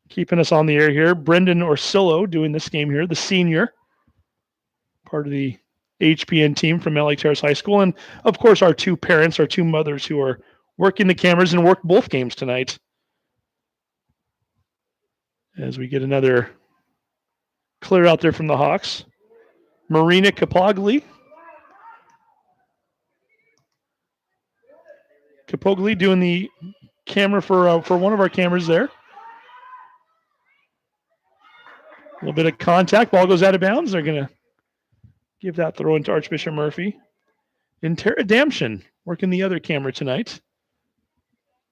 Speaker 1: keeping us on the air here. Brendan Orsillo doing this game here, the senior, part of the HPN team from Mountlake Terrace High School. And, of course, our 2 parents, our 2 mothers who are working the cameras and worked both games tonight. As we get another clear out there from the Hawks. Marina Capogli. Capogli doing the camera for one of our cameras there. A little bit of contact. Ball goes out of bounds. They're going to give that throw into Archbishop Murphy. And Tara Damshin working the other camera tonight.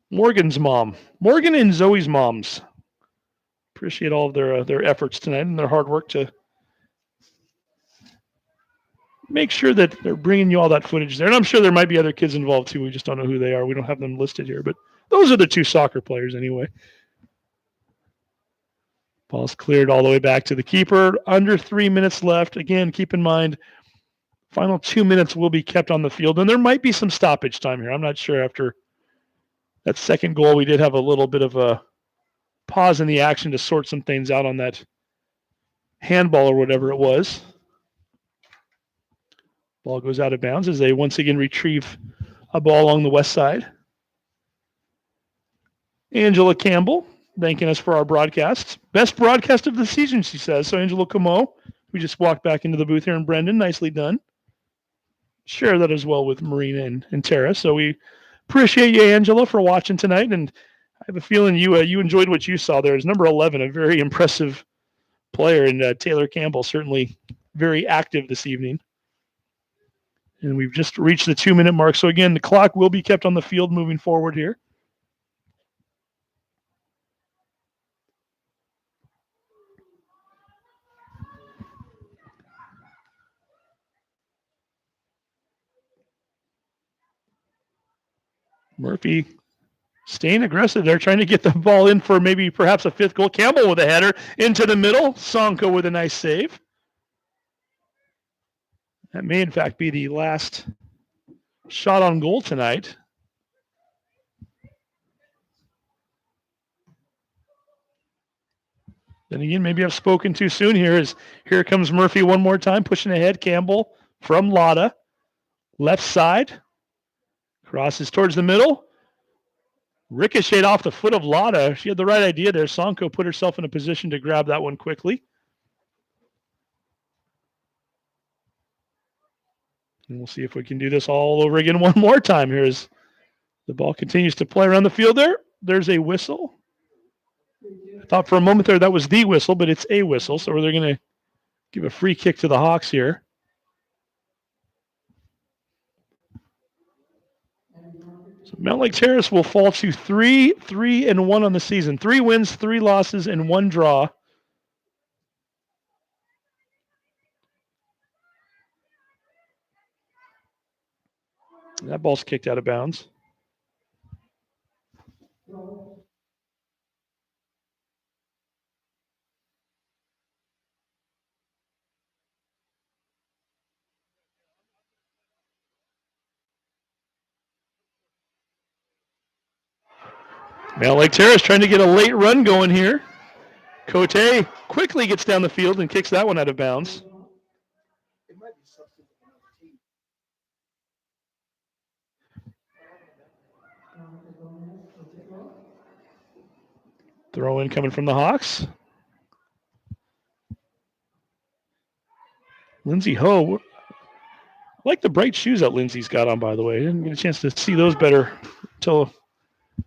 Speaker 1: Morgan's mom. Morgan and Zoe's moms. Appreciate all of their efforts tonight and their hard work to make sure that they're bringing you all that footage there. And I'm sure there might be other kids involved too. We just don't know who they are. We don't have them listed here, but those are the 2 soccer players anyway. Ball's cleared all the way back to the keeper. Under 3 minutes left. Again, keep in mind, final 2 minutes will be kept on the field. And there might be some stoppage time here. I'm not sure. After that second goal, we did have a little bit of a pause in the action to sort some things out on that handball or whatever it was. Ball goes out of bounds as they once again retrieve a ball along the west side. Angela Campbell thanking us for our broadcast. Best broadcast of the season, she says. So Angela Como, we just walked back into the booth here, and Brendan, nicely done. Share that as well with Marina and Terrace. So we appreciate you, Angela, for watching tonight, and I have a feeling you enjoyed what you saw there. As number 11, a very impressive player, and Taylor Campbell certainly very active this evening. And we've just reached the 2-minute mark. So again, the clock will be kept on the field moving forward here. Murphy staying aggressive. They're trying to get the ball in for maybe perhaps a 5th goal. Campbell with a header into the middle. Sonko with a nice save. That may, in fact, be the last shot on goal tonight. Then again, maybe I've spoken too soon here. As here comes Murphy one more time, pushing ahead. Campbell from Lotta. Left side. Crosses towards the middle. Ricocheted off the foot of Lotta. She had the right idea there. Sonko put herself in a position to grab that one quickly. And we'll see if we can do this all over again one more time here as The ball continues to play around the field there. There's a whistle. I thought for a moment there that was the whistle, but it's a whistle. So they're going to give a free kick to the Hawks here. So Mountlake Terrace will fall to 3-1 on the season. 3 wins, 3 losses, and 1 draw. That ball's kicked out of bounds. Mountlake Terrace trying to get a late run going here. Cote quickly gets down the field and kicks that one out of bounds. Throw in coming from the Hawks. Lindsay Ho. I like the bright shoes that Lindsay's got on, by the way. I didn't get a chance to see those better until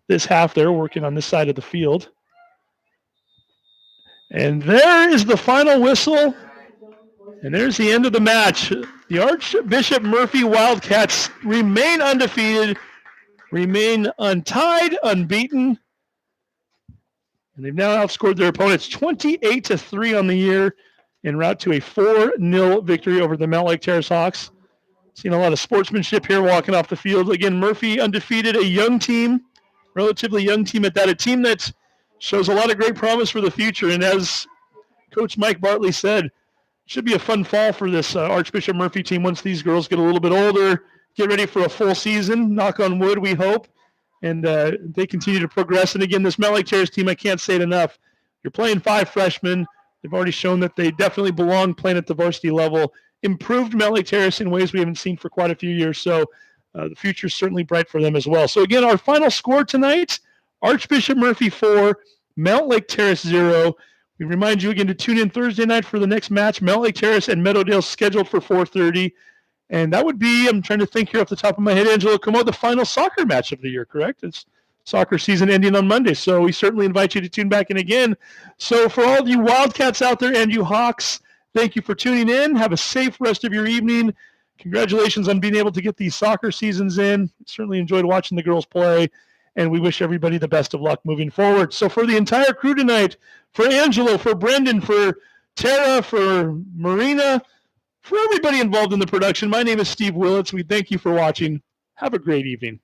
Speaker 1: this half there, working on this side of the field. And there is the final whistle. And there's the end of the match. The Archbishop Murphy Wildcats remain undefeated, remain untied, unbeaten. And they've now outscored their opponents 28-3 on the year en route to a 4-0 victory over the Mountlake Terrace Hawks. Seen a lot of sportsmanship here walking off the field. Again, Murphy undefeated, a young team, relatively young team at that, a team that shows a lot of great promise for the future. And as Coach Mike Bartley said, it should be a fun fall for this Archbishop Murphy team once these girls get a little bit older, get ready for a full season, knock on wood, we hope. And they continue to progress. And again, this Mountlake Terrace team, I can't say it enough. You're playing 5 freshmen. They've already shown that they definitely belong playing at the varsity level. Improved Mountlake Terrace in ways we haven't seen for quite a few years. So the future is certainly bright for them as well. So again, our final score tonight, Archbishop Murphy 4, Mountlake Terrace 0. We remind you again to tune in Thursday night for the next match. Mountlake Terrace and Meadowdale scheduled for 4:30. And that would be, I'm trying to think here off the top of my head, Angelo, the final soccer match of the year, correct? It's soccer season ending on Monday. So we certainly invite you to tune back in again. So for all of you Wildcats out there and you Hawks, thank you for tuning in. Have a safe rest of your evening. Congratulations on being able to get these soccer seasons in. Certainly enjoyed watching the girls play. And we wish everybody the best of luck moving forward. So for the entire crew tonight, for Angelo, for Brendan, for Tara, for Marina, for everybody involved in the production, my name is Steve Willits. We thank you for watching. Have a great evening.